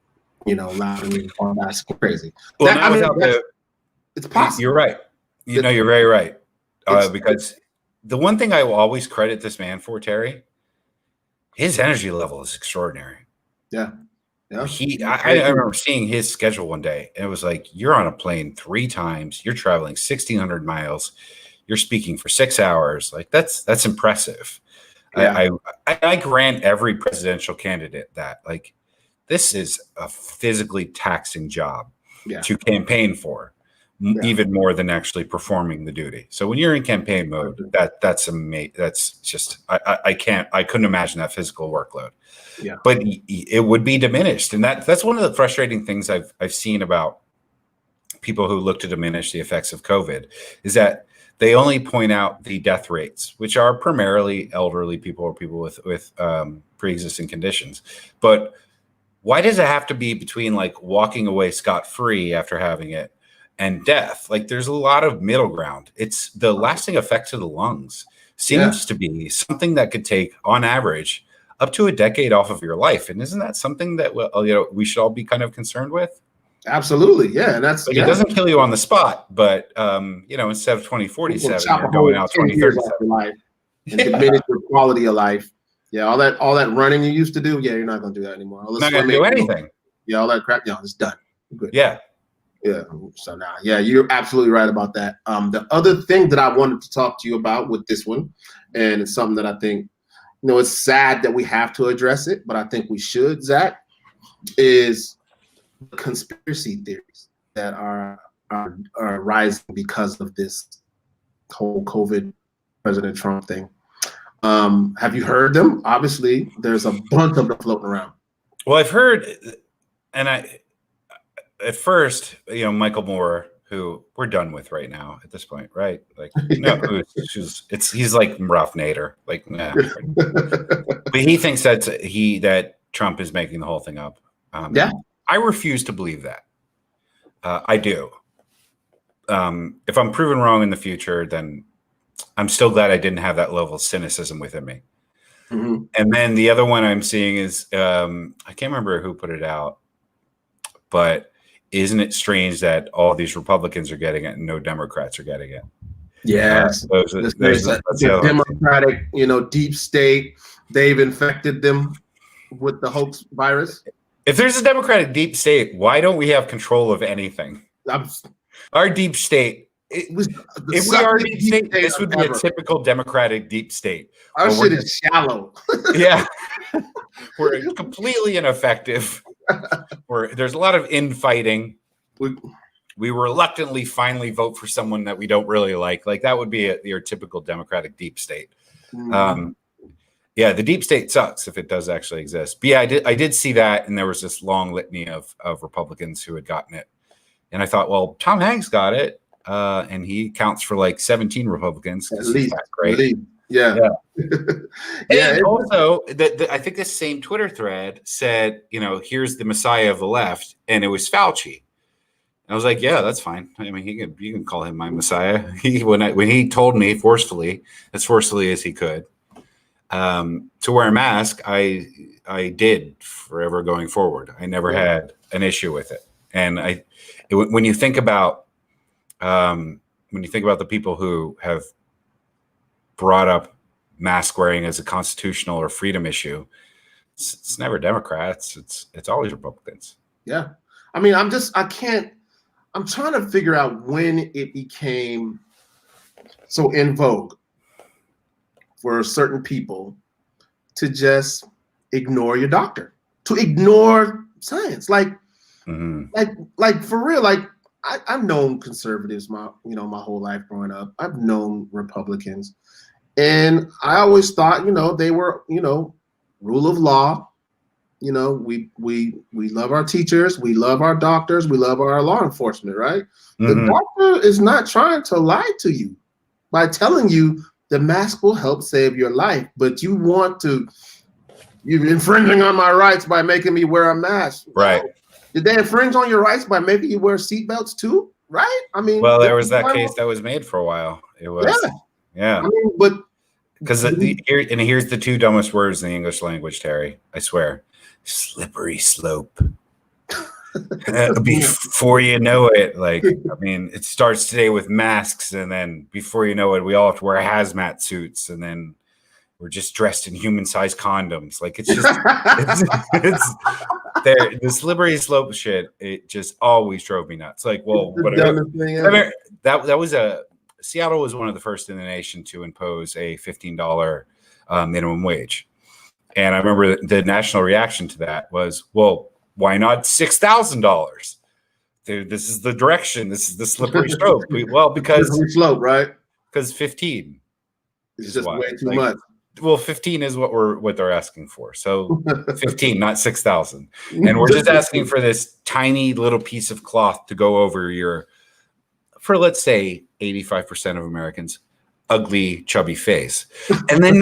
Speaker 3: loud and bombastic, crazy.
Speaker 2: Well,
Speaker 3: it's possible.
Speaker 2: You're right. You're very right. Because the one thing I will always credit this man for, Terry, his energy level is extraordinary.
Speaker 3: Yeah.
Speaker 2: I remember seeing his schedule one day, and it was like, you're on a plane 3 times, you're traveling 1,600 miles, you're speaking for 6 hours. Like that's impressive. Yeah. I grant every presidential candidate that, like, this is a physically taxing job to campaign for, even more than actually performing the duty. So when you're in campaign mode, that's amazing. That's just I couldn't imagine that physical workload. Yeah, but it would be diminished, and that's one of the frustrating things I've seen about people who look to diminish the effects of COVID, is that they only point out the death rates, which are primarily elderly people or people with pre-existing conditions. But why does it have to be between like walking away scot-free after having it and death? Like there's a lot of middle ground. It's the lasting effect to the lungs seems to be something that could take, on average, up to a decade off of your life. And isn't that something that we should all be kind of concerned with?
Speaker 3: Absolutely, yeah. And that's
Speaker 2: it doesn't kill you on the spot, but instead of 2047, you're going out 2037.
Speaker 3: Life and diminish your quality of life. Yeah, all that running you used to do, you're not gonna do that anymore.
Speaker 2: Not gonna do anything.
Speaker 3: Yeah, all that crap, it's done. Good.
Speaker 2: Yeah.
Speaker 3: Yeah. So now, you're absolutely right about that. The other thing that I wanted to talk to you about with this one, and it's something that I think, it's sad that we have to address it, but I think we should, Zach, is conspiracy theories that are rising because of this whole COVID President Trump thing. Have you heard them? Obviously, there's a bunch of them floating around.
Speaker 2: Well, I've heard, and at first, Michael Moore, who we're done with right now at this point, right? Like, no, he's like Ralph Nader, like, nah. But he thinks that Trump is making the whole thing up. I refuse to believe that. I do. If I'm proven wrong in the future, then I'm still glad I didn't have that level of cynicism within me. And then the other one I'm seeing is I can't remember who put it out, but isn't it strange that all these Republicans are getting it and no Democrats are getting it?
Speaker 3: Yes,
Speaker 2: there's
Speaker 3: the Democratic, deep state. They've infected them with the hoax virus.
Speaker 2: If there's a Democratic deep state, why don't we have control of anything? Our deep state. If we are deep state, this would be a typical Democratic deep state.
Speaker 3: Our shit is shallow.
Speaker 2: Yeah, we're completely ineffective. There's a lot of infighting. We reluctantly finally vote for someone that we don't really like. Like that would be your typical Democratic deep state. Yeah, the deep state sucks if it does actually exist. But yeah, I did see that, and there was this long litany of Republicans who had gotten it, and I thought, well, Tom Hanks got it, and he counts for like 17 Republicans.
Speaker 3: At least,
Speaker 2: great.
Speaker 3: Yeah.
Speaker 2: And also, I think this same Twitter thread said, here's the Messiah of the left, and it was Fauci. And I was like, yeah, that's fine. I mean, you can call him my Messiah. When he told me forcefully, as forcefully as he could, to wear a mask, I did forever going forward. I never had an issue with it. And when you think about the people who have brought up mask wearing as a constitutional or freedom issue, it's never Democrats. It's always Republicans.
Speaker 3: Yeah. I mean, I'm trying to figure out when it became so in vogue for certain people to just ignore your doctor, to ignore science. Like for real, like I've known conservatives my whole life growing up. I've known Republicans, and I always thought, they were, rule of law. We love our teachers, we love our doctors, we love our law enforcement, right? The doctor is not trying to lie to you by telling you the mask will help save your life, but you're infringing on my rights by making me wear a mask.
Speaker 2: Right.
Speaker 3: Did they infringe on your rights by making you wear seatbelts too? Right? I mean,
Speaker 2: well, there was that case that was made for a while. It was, yeah.
Speaker 3: I mean, but
Speaker 2: because here's the two dumbest words in the English language, Terry. I swear, slippery slope. Before you know it, it starts today with masks, and then before you know it, we all have to wear hazmat suits, and then we're just dressed in human-sized condoms. Like it's just it's there. The slippery slope shit. It just always drove me nuts. Like, well, whatever. That was Seattle was one of the first in the nation to impose a $15 minimum wage, and I remember the national reaction to that was, well, why not $6,000? This is the direction. This is the slippery slope. Well, because
Speaker 3: slope, right?
Speaker 2: Because 15
Speaker 3: is just way too much.
Speaker 2: Well, 15 is what they're asking for. So 15, not 6,000. And we're just asking for this tiny little piece of cloth to go over for let's say 85% of Americans, ugly, chubby face. And then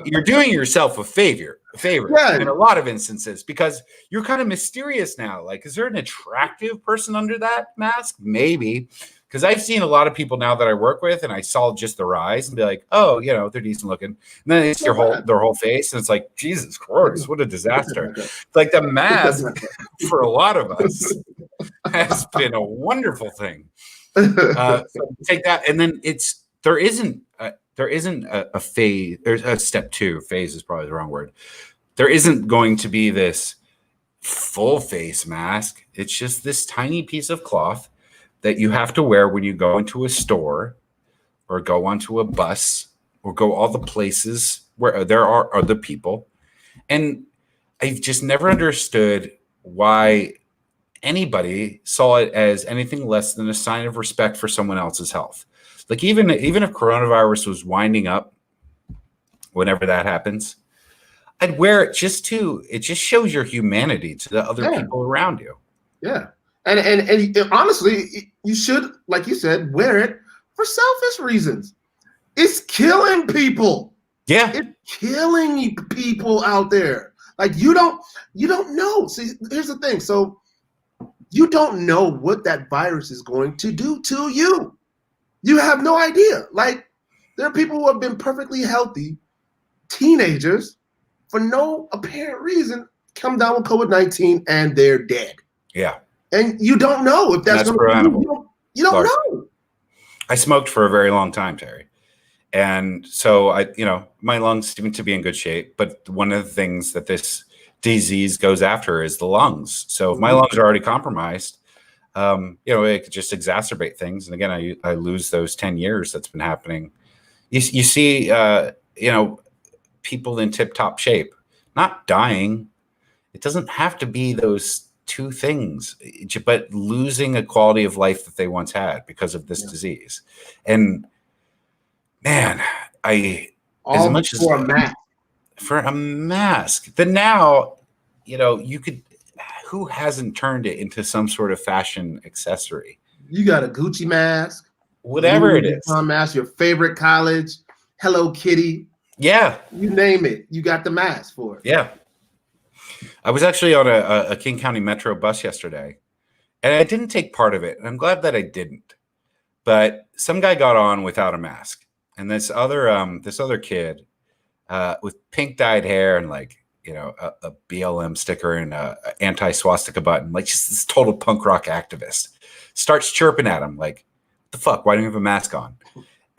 Speaker 2: you're doing yourself a favor in a lot of instances, because you're kind of mysterious now. Like, is there an attractive person under that mask? Maybe. Because I've seen a lot of people now that I work with, and I saw just their eyes and be like, oh, they're decent looking. And then it's their whole face, and it's like, Jesus Christ, what a disaster. Like the mask for a lot of us has been a wonderful thing. So take that, and then there isn't a phase. There's a step two. Phase is probably the wrong word. There isn't going to be this full face mask. It's just this tiny piece of cloth that you have to wear when you go into a store or go onto a bus or go all the places where there are other people. And I've just never understood why anybody saw it as anything less than a sign of respect for someone else's health. Like even if coronavirus was winding up, whenever that happens, I'd wear it it just shows your humanity to the other people around you.
Speaker 3: Yeah. And honestly, you should, like you said, wear it for selfish reasons. It's killing people.
Speaker 2: Yeah.
Speaker 3: It's killing people out there. Like you don't know. See, here's the thing. So you don't know what that virus is going to do to you. You have no idea. Like there are people who have been perfectly healthy teenagers, for no apparent reason, come down with COVID-19 and they're dead.
Speaker 2: Yeah.
Speaker 3: And you don't know if that's going to
Speaker 2: preventable.
Speaker 3: You don't know.
Speaker 2: I smoked for a very long time, Terry. And so my lungs seem to be in good shape. But one of the things that this disease goes after is the lungs. So if my lungs are already compromised, it could just exacerbate things. And again, I lose those 10 years that's been happening. You see, people in tip-top shape, not dying. It doesn't have to be those two things, but losing a quality of life that they once had because of this disease. And man,
Speaker 3: for
Speaker 2: a mask. Then now, you could. Who hasn't turned it into some sort of fashion accessory?
Speaker 3: You got a Gucci mask,
Speaker 2: whatever it is.
Speaker 3: Mask, your favorite college, Hello Kitty.
Speaker 2: Yeah,
Speaker 3: you name it. You got the mask for it.
Speaker 2: Yeah. I was actually on a King County Metro bus yesterday, and I didn't take part of it. And I'm glad that I didn't. But some guy got on without a mask, and this other kid with pink dyed hair and a BLM sticker and a anti-swastika button, just this total punk rock activist, starts chirping at him like, "What the fuck? Why don't you have a mask on?"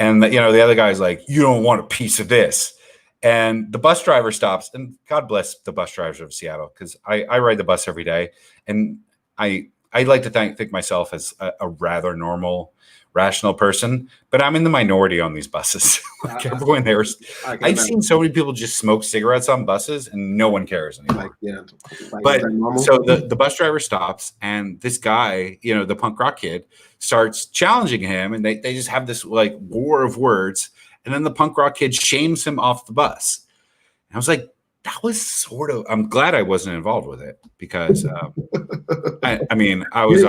Speaker 2: And the other guy's like, "You don't want a piece of this." And the bus driver stops, and God bless the bus drivers of Seattle, because I ride the bus every day, and I like to think myself as a rather normal, rational person, but I'm in the minority on these buses. Everyone there, I've seen so many people just smoke cigarettes on buses, and no one cares anymore. But so the bus driver stops, and this guy, the punk rock kid, starts challenging him, and they just have this war of words. And then the punk rock kid shames him off the bus. And I was like, that was I'm glad I wasn't involved with it, because I was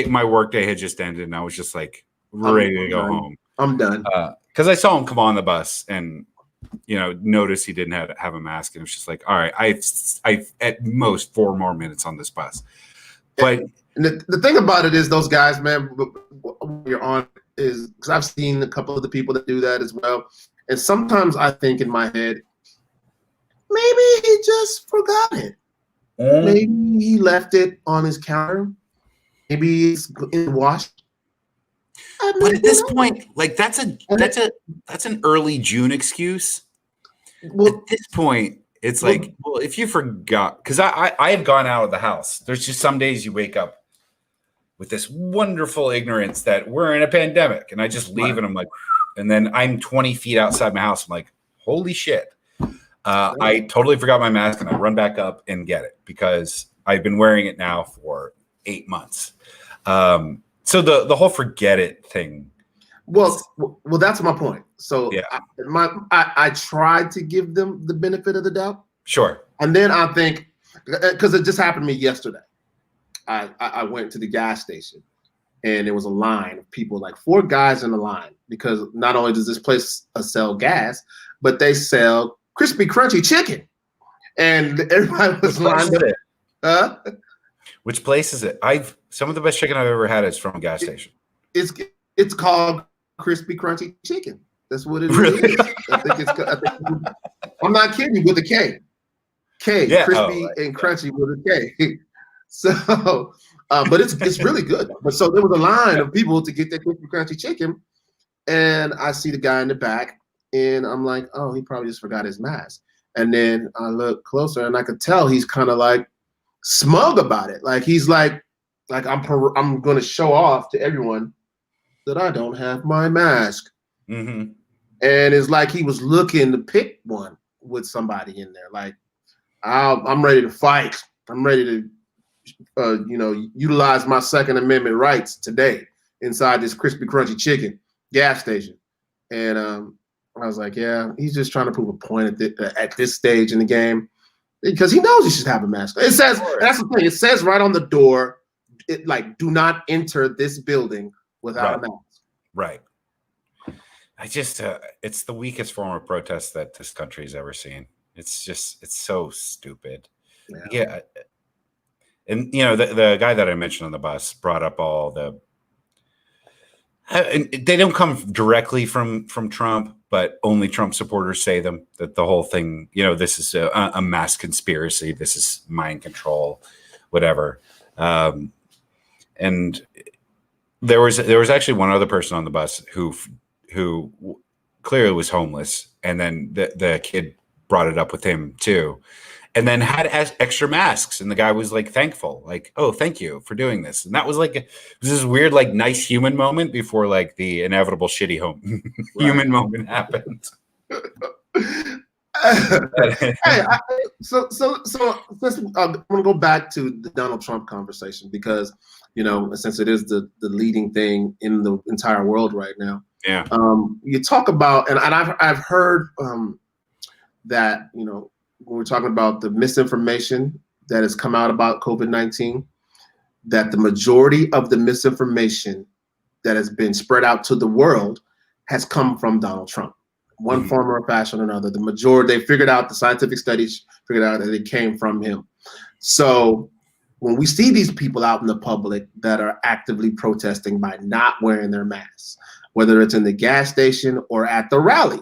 Speaker 2: my work day had just ended, and I was just ready to go home.
Speaker 3: I'm done.
Speaker 2: Because I saw him come on the bus and notice he didn't have a mask, and it was just all right, I've at most 4 more minutes on this bus. But
Speaker 3: the thing about it is, those guys, man, when you're on, is because I've seen a couple of the people that do that as well. And sometimes I think in my head, maybe he just forgot it. Maybe he left it on his counter. Maybe it's in the wash.
Speaker 2: But at this point, that's an early June excuse. Well, at this point, it's if you forgot, because I have gone out of the house. There's just some days you wake up with this wonderful ignorance that we're in a pandemic, and I just leave, and I'm like, and then I'm 20 feet outside my house. I'm like, holy shit. I totally forgot my mask, and I run back up and get it, because I've been wearing it now for 8 months. So the whole forget it thing.
Speaker 3: Well, that's my point. So yeah. I tried to give them the benefit of the doubt.
Speaker 2: Sure.
Speaker 3: And then I think, because it just happened to me yesterday. I went to the gas station, and there was a line of people, 4 guys in the line, because not only does this place sell gas, but they sell crispy, crunchy chicken. And everybody was lined up.
Speaker 2: Which place is it? Some of the best chicken I've ever had is from a gas station.
Speaker 3: It's called crispy, crunchy chicken. That's what it really is. I'm not kidding you, with a K. Yeah, crispy and crunchy with a K. So, but it's really good. But so there was a line of people to get that crispy, crunchy chicken, and I see the guy in the back, and I'm like, oh, he probably just forgot his mask. And then I look closer, and I could tell he's kind of smug about it. He's like I'm going to show off to everyone that I don't have my mask.
Speaker 2: Mm-hmm.
Speaker 3: And it's like he was looking to pick one with somebody in there. I'm ready to fight. I'm ready to utilize my Second Amendment rights today inside this crispy, crunchy chicken gas station. And I was like, yeah, he's just trying to prove a point at this stage in the game, because he knows he should have a mask. It says, that's the thing, it says right on the door, do not enter this building without a mask.
Speaker 2: Right. I just, it's the weakest form of protest that this country has ever seen. It's so stupid. Yeah. And the guy that I mentioned on the bus brought up all the They don't come directly from Trump, but only Trump supporters say them. That the whole thing, this is a mass conspiracy. This is mind control, whatever. And there was actually one other person on the bus who clearly was homeless, and then the kid brought it up with him too. And then had extra masks, and the guy was like thankful, like, "Oh, thank you for doing this." And that was like it was this weird, like, nice human moment before like the inevitable shitty human moment happened.
Speaker 3: So let's, I'm gonna go back to the Donald Trump conversation because since it is the leading thing in the entire world right now.
Speaker 2: Yeah.
Speaker 3: You talk about, and I've heard that when we're talking about the misinformation that has come out about COVID-19, that the majority of the misinformation that has been spread out to the world has come from Donald Trump, one form or fashion or another. The majority, they figured out, the scientific studies figured out that it came from him. So when we see these people out in the public that are actively protesting by not wearing their masks, whether it's in the gas station or at the rally,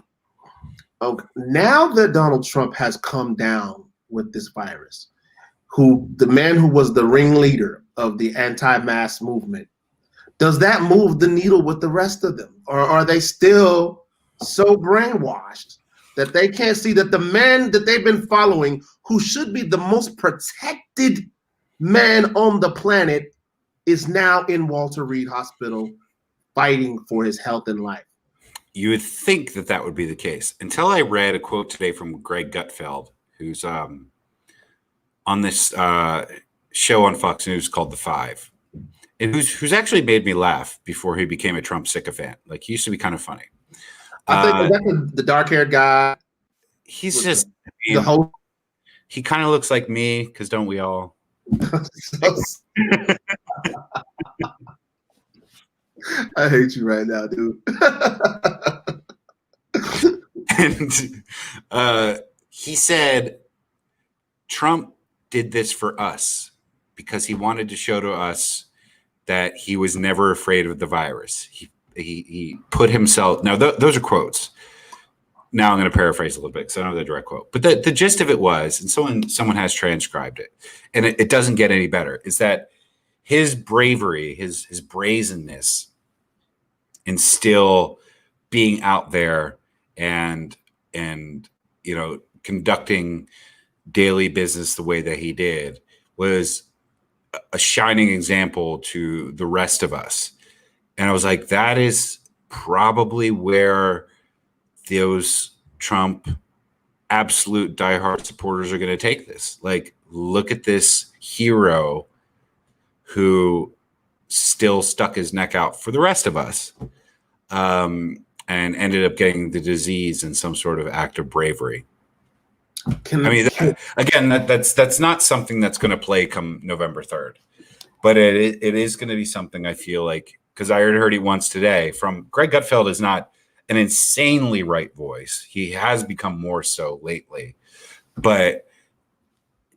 Speaker 3: okay, now that Donald Trump has come down with this virus, the man who was the ringleader of the anti-mask movement, does that move the needle with the rest of them? Or are they still so brainwashed that they can't see that the man that they've been following, who should be the most protected man on the planet, is now in Walter Reed Hospital fighting for his health and life?
Speaker 2: You would think that would be the case until I read a quote today from Greg Gutfeld, who's on this show on Fox News called The Five, and who's actually made me laugh before he became a Trump sycophant. Like, he used to be kind of funny.
Speaker 3: I think that's the dark-haired guy.
Speaker 2: He's just
Speaker 3: the whole.
Speaker 2: He kind of looks like me, because don't we all?
Speaker 3: I hate you right now, dude.
Speaker 2: And he said Trump did this for us because he wanted to show to us that he was never afraid of the virus. He put himself. Now those are quotes. Now I'm going to paraphrase a little bit because I don't have the direct quote. But the gist of it was, and someone has transcribed it, and it doesn't get any better, is that his bravery, his brazenness, and still being out there and conducting daily business the way that he did was a shining example to the rest of us. And I was like, that is probably where those Trump absolute diehard supporters are going to take this. Like, look at this hero who still stuck his neck out for the rest of us, and ended up getting the disease in some sort of act of bravery. That's not something that's going to play come November 3rd, but it is going to be something, I feel like, because I heard it once today from Greg Gutfeld. Is not an insanely right voice. He has become more so lately. But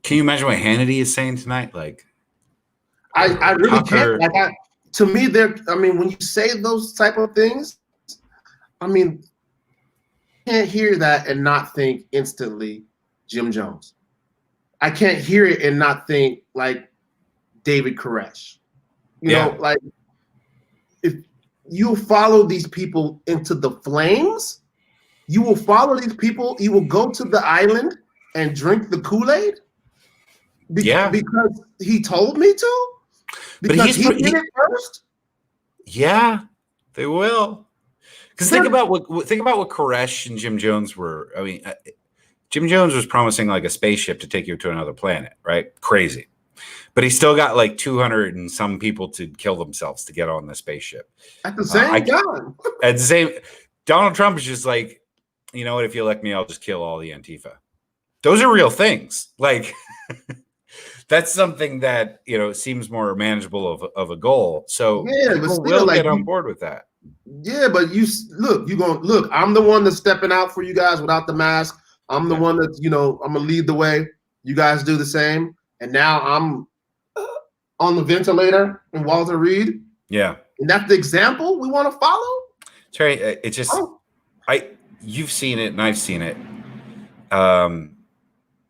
Speaker 2: can you imagine what Hannity is saying tonight? Like,
Speaker 3: I really can't. Like, to me, when you say those type of things, I can't hear that and not think instantly Jim Jones. I can't hear it and not think like David Koresh. You know, like, if you follow these people into the flames, you will follow these people. You will go to the island and drink the Kool-Aid. Because he told me to. Because he did it first.
Speaker 2: Yeah, they will. Because think about what Koresh and Jim Jones were. I mean, Jim Jones was promising like a spaceship to take you to another planet, right? Crazy. But he still got like 200 and some people to kill themselves to get on the spaceship.
Speaker 3: At the same time.
Speaker 2: At the same, Donald Trump is just like, you know what? If you elect me, I'll just kill all the Antifa. Those are real things. Like, that's something that, seems more manageable of a goal. So people will get on board with that.
Speaker 3: Yeah, but I'm the one that's stepping out for you guys without the mask. I'm the one that's, I'm going to lead the way. You guys do the same. And now I'm on the ventilator in Walter Reed.
Speaker 2: Yeah.
Speaker 3: And that's the example we want to follow?
Speaker 2: Terry, it just, you've seen it and I've seen it.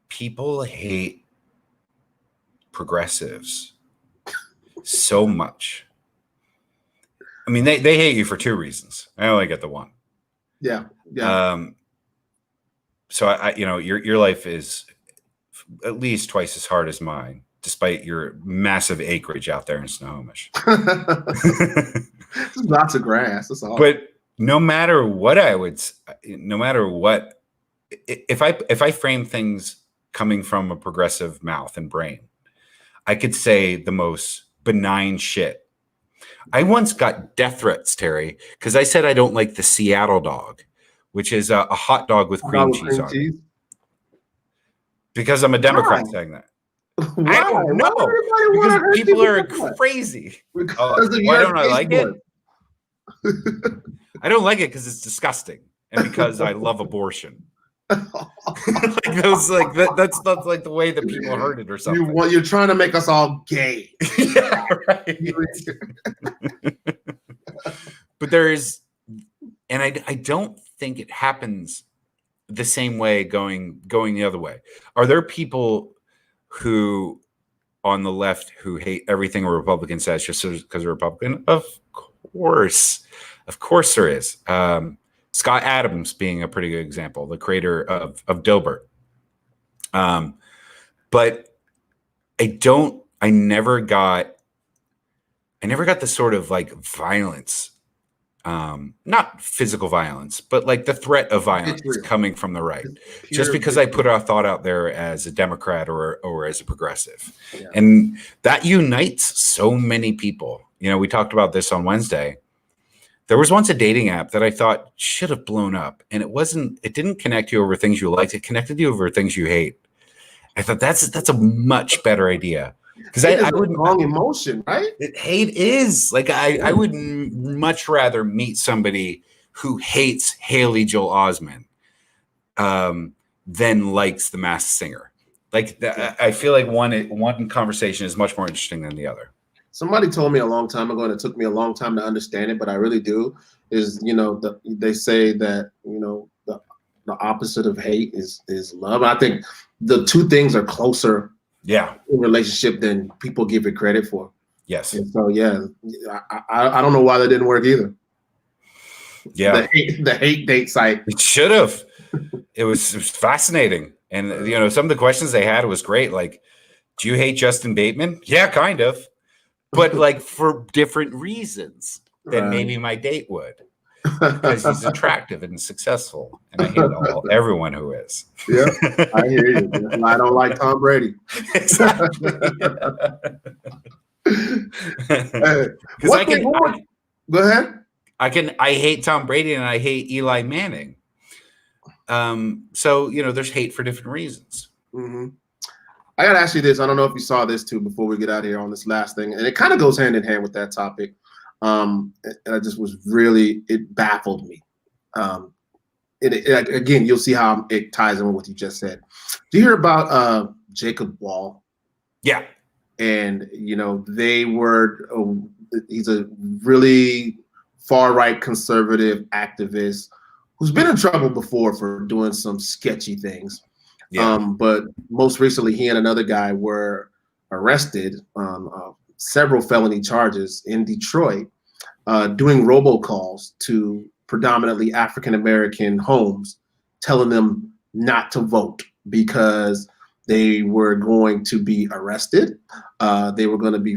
Speaker 2: People hate progressives so much. I mean, they hate you for two reasons. I only get the one.
Speaker 3: Yeah.
Speaker 2: So your life is at least twice as hard as mine, despite your massive acreage out there in Snohomish.
Speaker 3: Lots of grass. That's all.
Speaker 2: But no matter what, if I frame things coming from a progressive mouth and brain, I could say the most benign shit. I once got death threats, Terry, because I said I don't like the Seattle dog, which is a hot dog with cream cheese on it. Because I'm a Democrat saying that.
Speaker 3: Why?
Speaker 2: I don't know. Because people are crazy. Why don't I like it? I don't like it because it's disgusting, and because I love abortion. That's like the way that people heard it or something.
Speaker 3: You're trying to make us all gay.
Speaker 2: Yeah, right. But there is, and I don't think it happens the same way going the other way. Are there people who on the left who hate everything a Republican says just because they're Republican? Of course there is. Scott Adams being a pretty good example, the creator of Dilbert. But I never got the sort of like violence, not physical violence, but like the threat of violence coming from the right, just because I put a thought out there as a Democrat or as a progressive. Yeah. And that unites so many people. We talked about this on Wednesday. There was once a dating app that I thought should have blown up, and it didn't connect you over things you liked. It connected you over things you hate. I thought that's a much better idea. Because I wouldn't
Speaker 3: wrong emotion, right?
Speaker 2: Hate is like I would much rather meet somebody who hates Haley Joel Osment than likes The Masked Singer. I feel like one conversation is much more interesting than the other.
Speaker 3: Somebody told me a long time ago, and it took me a long time to understand it, but I really do. Is they say that the opposite of hate is love. I think the two things are closer.
Speaker 2: Yeah,
Speaker 3: in relationship than people give it credit for.
Speaker 2: Yes.
Speaker 3: And so I don't know why that didn't work either.
Speaker 2: Yeah.
Speaker 3: The hate date site.
Speaker 2: It should have. It was fascinating. And some of the questions they had was great. Like, do you hate Justin Bateman? Yeah, kind of. But like for different reasons than maybe my date would. Because he's attractive and successful, and I hate everyone who is.
Speaker 3: Yeah, I hear you. I don't like Tom Brady.
Speaker 2: Exactly.
Speaker 3: Go ahead.
Speaker 2: I hate Tom Brady and I hate Eli Manning. So there's hate for different reasons.
Speaker 3: Mm-hmm. I gotta ask you this. I don't know if you saw this too before we get out of here on this last thing, and it kind of goes hand in hand with that topic. And I just it baffled me. Again, you'll see how it ties in with what you just said. Do you hear about Jacob Wall?
Speaker 2: Yeah.
Speaker 3: And, he's a really far-right conservative activist who's been in trouble before for doing some sketchy things. Yeah. But most recently, he and another guy were arrested on several felony charges in Detroit, doing robocalls to predominantly African-American homes, telling them not to vote because they were going to be arrested. They were going to be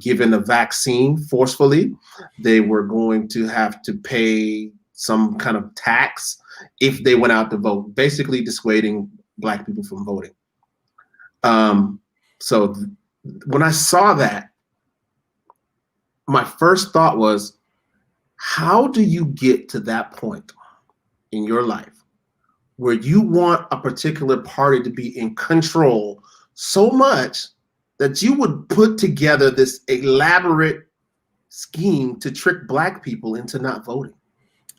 Speaker 3: given a vaccine forcefully. They were going to have to pay some kind of tax if they went out to vote, basically dissuading Black people from voting. So when I saw that, my first thought was, how do you get to that point in your life where you want a particular party to be in control so much that you would put together this elaborate scheme to trick Black people into not voting?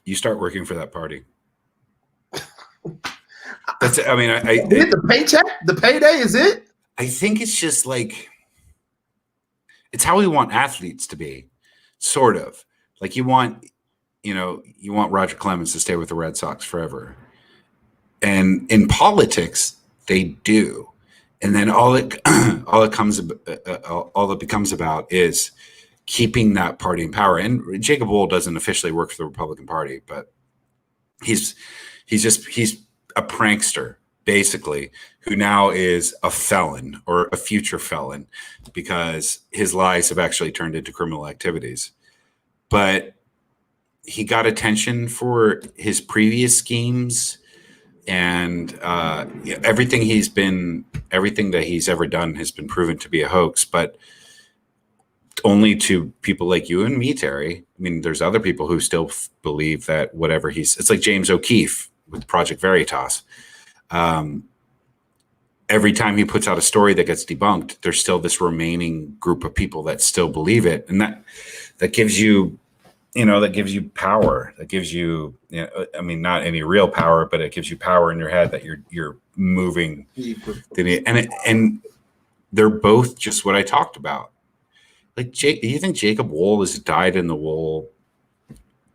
Speaker 2: You start working for that party.
Speaker 3: The paycheck, the payday is it?
Speaker 2: I think it's just like, it's how we want athletes to be. sort of. Like you want Roger Clemens to stay with the Red Sox forever. And in politics, they do. And then all it becomes about is keeping that party in power. And Jacob Wohl doesn't officially work for the Republican Party, but he's a prankster, basically, who now is a felon or a future felon because his lies have actually turned into criminal activities. But he got attention for his previous schemes, and everything that he's ever done has been proven to be a hoax, but only to people like you and me, Terry. I mean, there's other people who still believe that whatever it's like James O'Keefe with Project Veritas. Every time he puts out a story that gets debunked, there's still this remaining group of people that still believe it. And that gives you, that gives you power. That gives you, I mean, not any real power, but it gives you power in your head that you're moving. And they're both just what I talked about. Like, do you think Jacob Wohl is dyed-in-the-wool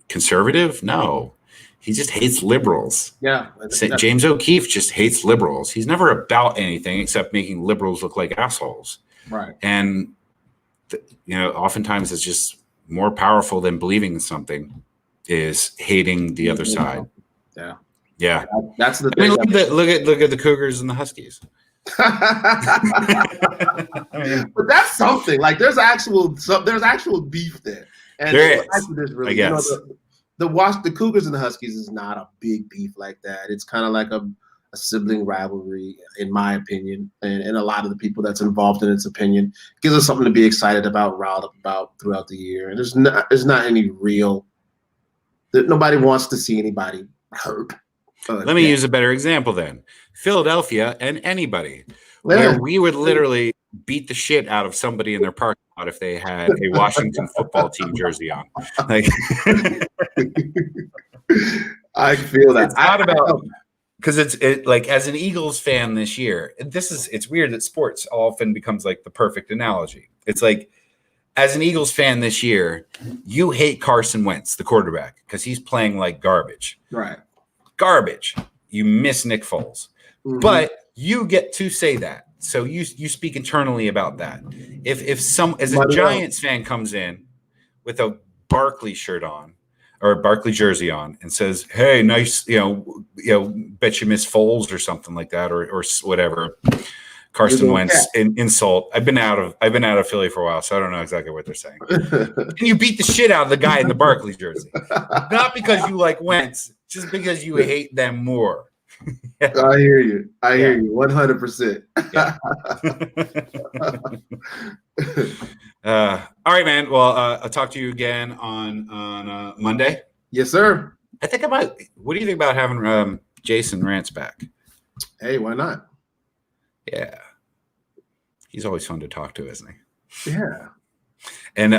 Speaker 2: conservative? No. He just hates liberals.
Speaker 3: Yeah.
Speaker 2: James O'Keefe just hates liberals. He's never about anything except making liberals look like assholes.
Speaker 3: Right.
Speaker 2: And, oftentimes it's just more powerful than believing in something is hating the other side.
Speaker 3: Yeah.
Speaker 2: Yeah.
Speaker 3: That's the thing.
Speaker 2: Look at the Cougars and the Huskies.
Speaker 3: But that's something. Like there's actual beef there. And
Speaker 2: there is.
Speaker 3: Really,
Speaker 2: I guess.
Speaker 3: The Cougars and the Huskies is not a big beef like that. It's kind of like a sibling rivalry, in my opinion, and a lot of the people that's involved in its opinion. It gives us something to be excited about, riled up about throughout the year. And there's not any real. Nobody wants to see anybody hurt.
Speaker 2: Let me use a better example then. Philadelphia and anybody, where we would literally beat the shit out of somebody in their parking lot if they had a Washington football team jersey on. Like,
Speaker 3: I feel that.
Speaker 2: It's not about, because it's like, as an Eagles fan this year, it's weird that sports often becomes like the perfect analogy. It's like, as an Eagles fan this year, you hate Carson Wentz, the quarterback, because he's playing like garbage.
Speaker 3: Right.
Speaker 2: Garbage. You miss Nick Foles. Mm-hmm. But you get to say that. So you speak internally about that. If a Giants fan comes in with a Barkley shirt on or a Barkley jersey on and says, "Hey, nice, bet you miss Foles," or something like that, or whatever. Carson Wentz insult. I've been out of Philly for a while, so I don't know exactly what they're saying. And you beat the shit out of the guy in the Barkley jersey, not because you like Wentz, just because you hate them more.
Speaker 3: Yeah. I hear you. I hear you 100%.
Speaker 2: Yeah. All right, man. Well, I'll talk to you again on Monday.
Speaker 3: Yes, sir.
Speaker 2: I think what do you think about having Jason Rantz back?
Speaker 3: Hey, why not?
Speaker 2: Yeah. He's always fun to talk to, isn't he?
Speaker 3: Yeah.
Speaker 2: And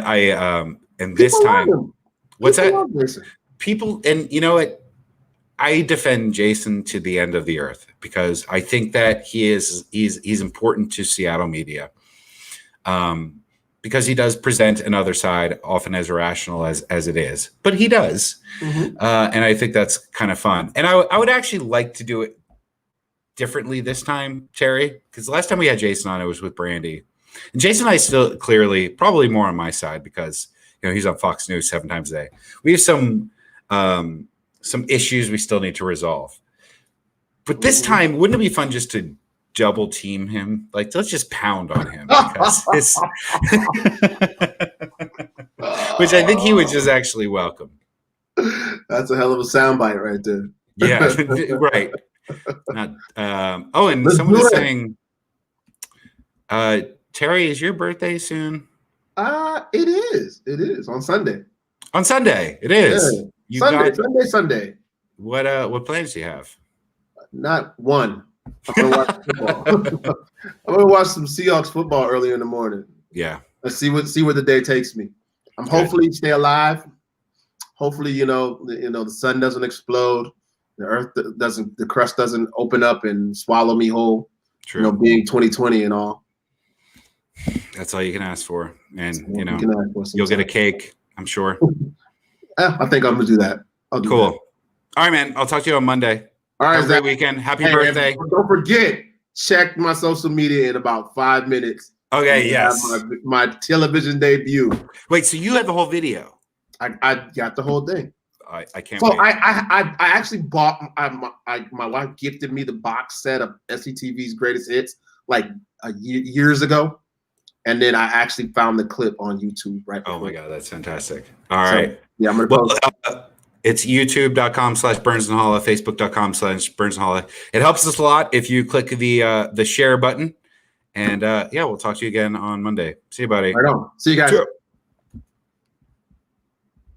Speaker 2: this time, what's that? People, and you know what? I defend Jason to the end of the earth because I think that he's important to Seattle media, because he does present another side, often as irrational as it is, but he does, and I think that's kind of fun. And I would actually like to do it differently this time, Terry, because the last time we had Jason on, it was with Brandy, and Jason and I still clearly probably more on my side because he's on Fox News 7 times a day. We have some issues we still need to resolve. But this time, wouldn't it be fun just to double team him? Like, let's just pound on him because which I think he would just actually welcome.
Speaker 3: That's a hell of a soundbite right there.
Speaker 2: Yeah, right. And someone is saying, Terry, is your birthday soon?
Speaker 3: It is. It is on Sunday.
Speaker 2: On Sunday, it is.
Speaker 3: Yeah. Sunday.
Speaker 2: What plans do you have?
Speaker 3: Not one. I'm gonna watch football. I'm gonna watch some Seahawks football early in the morning.
Speaker 2: Yeah.
Speaker 3: Let's see where the day takes me. I'm hopefully stay alive. Hopefully, the sun doesn't explode. The crust doesn't open up and swallow me whole. True. Being 2020 and all.
Speaker 2: That's all you can ask for. And you'll get a cake I'm sure.
Speaker 3: I think I'm gonna do that. I'll do
Speaker 2: Cool.
Speaker 3: that.
Speaker 2: All right, man. I'll talk to you on Monday.
Speaker 3: All right,
Speaker 2: Have a great
Speaker 3: Zach.
Speaker 2: weekend. Happy
Speaker 3: Hey,
Speaker 2: birthday.
Speaker 3: and don't forget, check my social media in about 5 minutes.
Speaker 2: Okay,
Speaker 3: I have
Speaker 2: yes.
Speaker 3: my television debut.
Speaker 2: Wait, so you have the whole video?
Speaker 3: I got the whole thing.
Speaker 2: I can't
Speaker 3: So
Speaker 2: wait.
Speaker 3: I actually bought. My wife gifted me the box set of SCTV's greatest hits like years ago, and then I actually found the clip on YouTube right before.
Speaker 2: Oh my God, that's fantastic. All right.
Speaker 3: Yeah, I'm gonna
Speaker 2: Well,
Speaker 3: post.
Speaker 2: it's youtube.com/BurnsandHolla, Facebook.com/BurnsandHolla. It helps us a lot if you click the share button. And yeah, we'll talk to you again on Monday. See you, buddy.
Speaker 3: Right on. See you guys.
Speaker 2: Sure.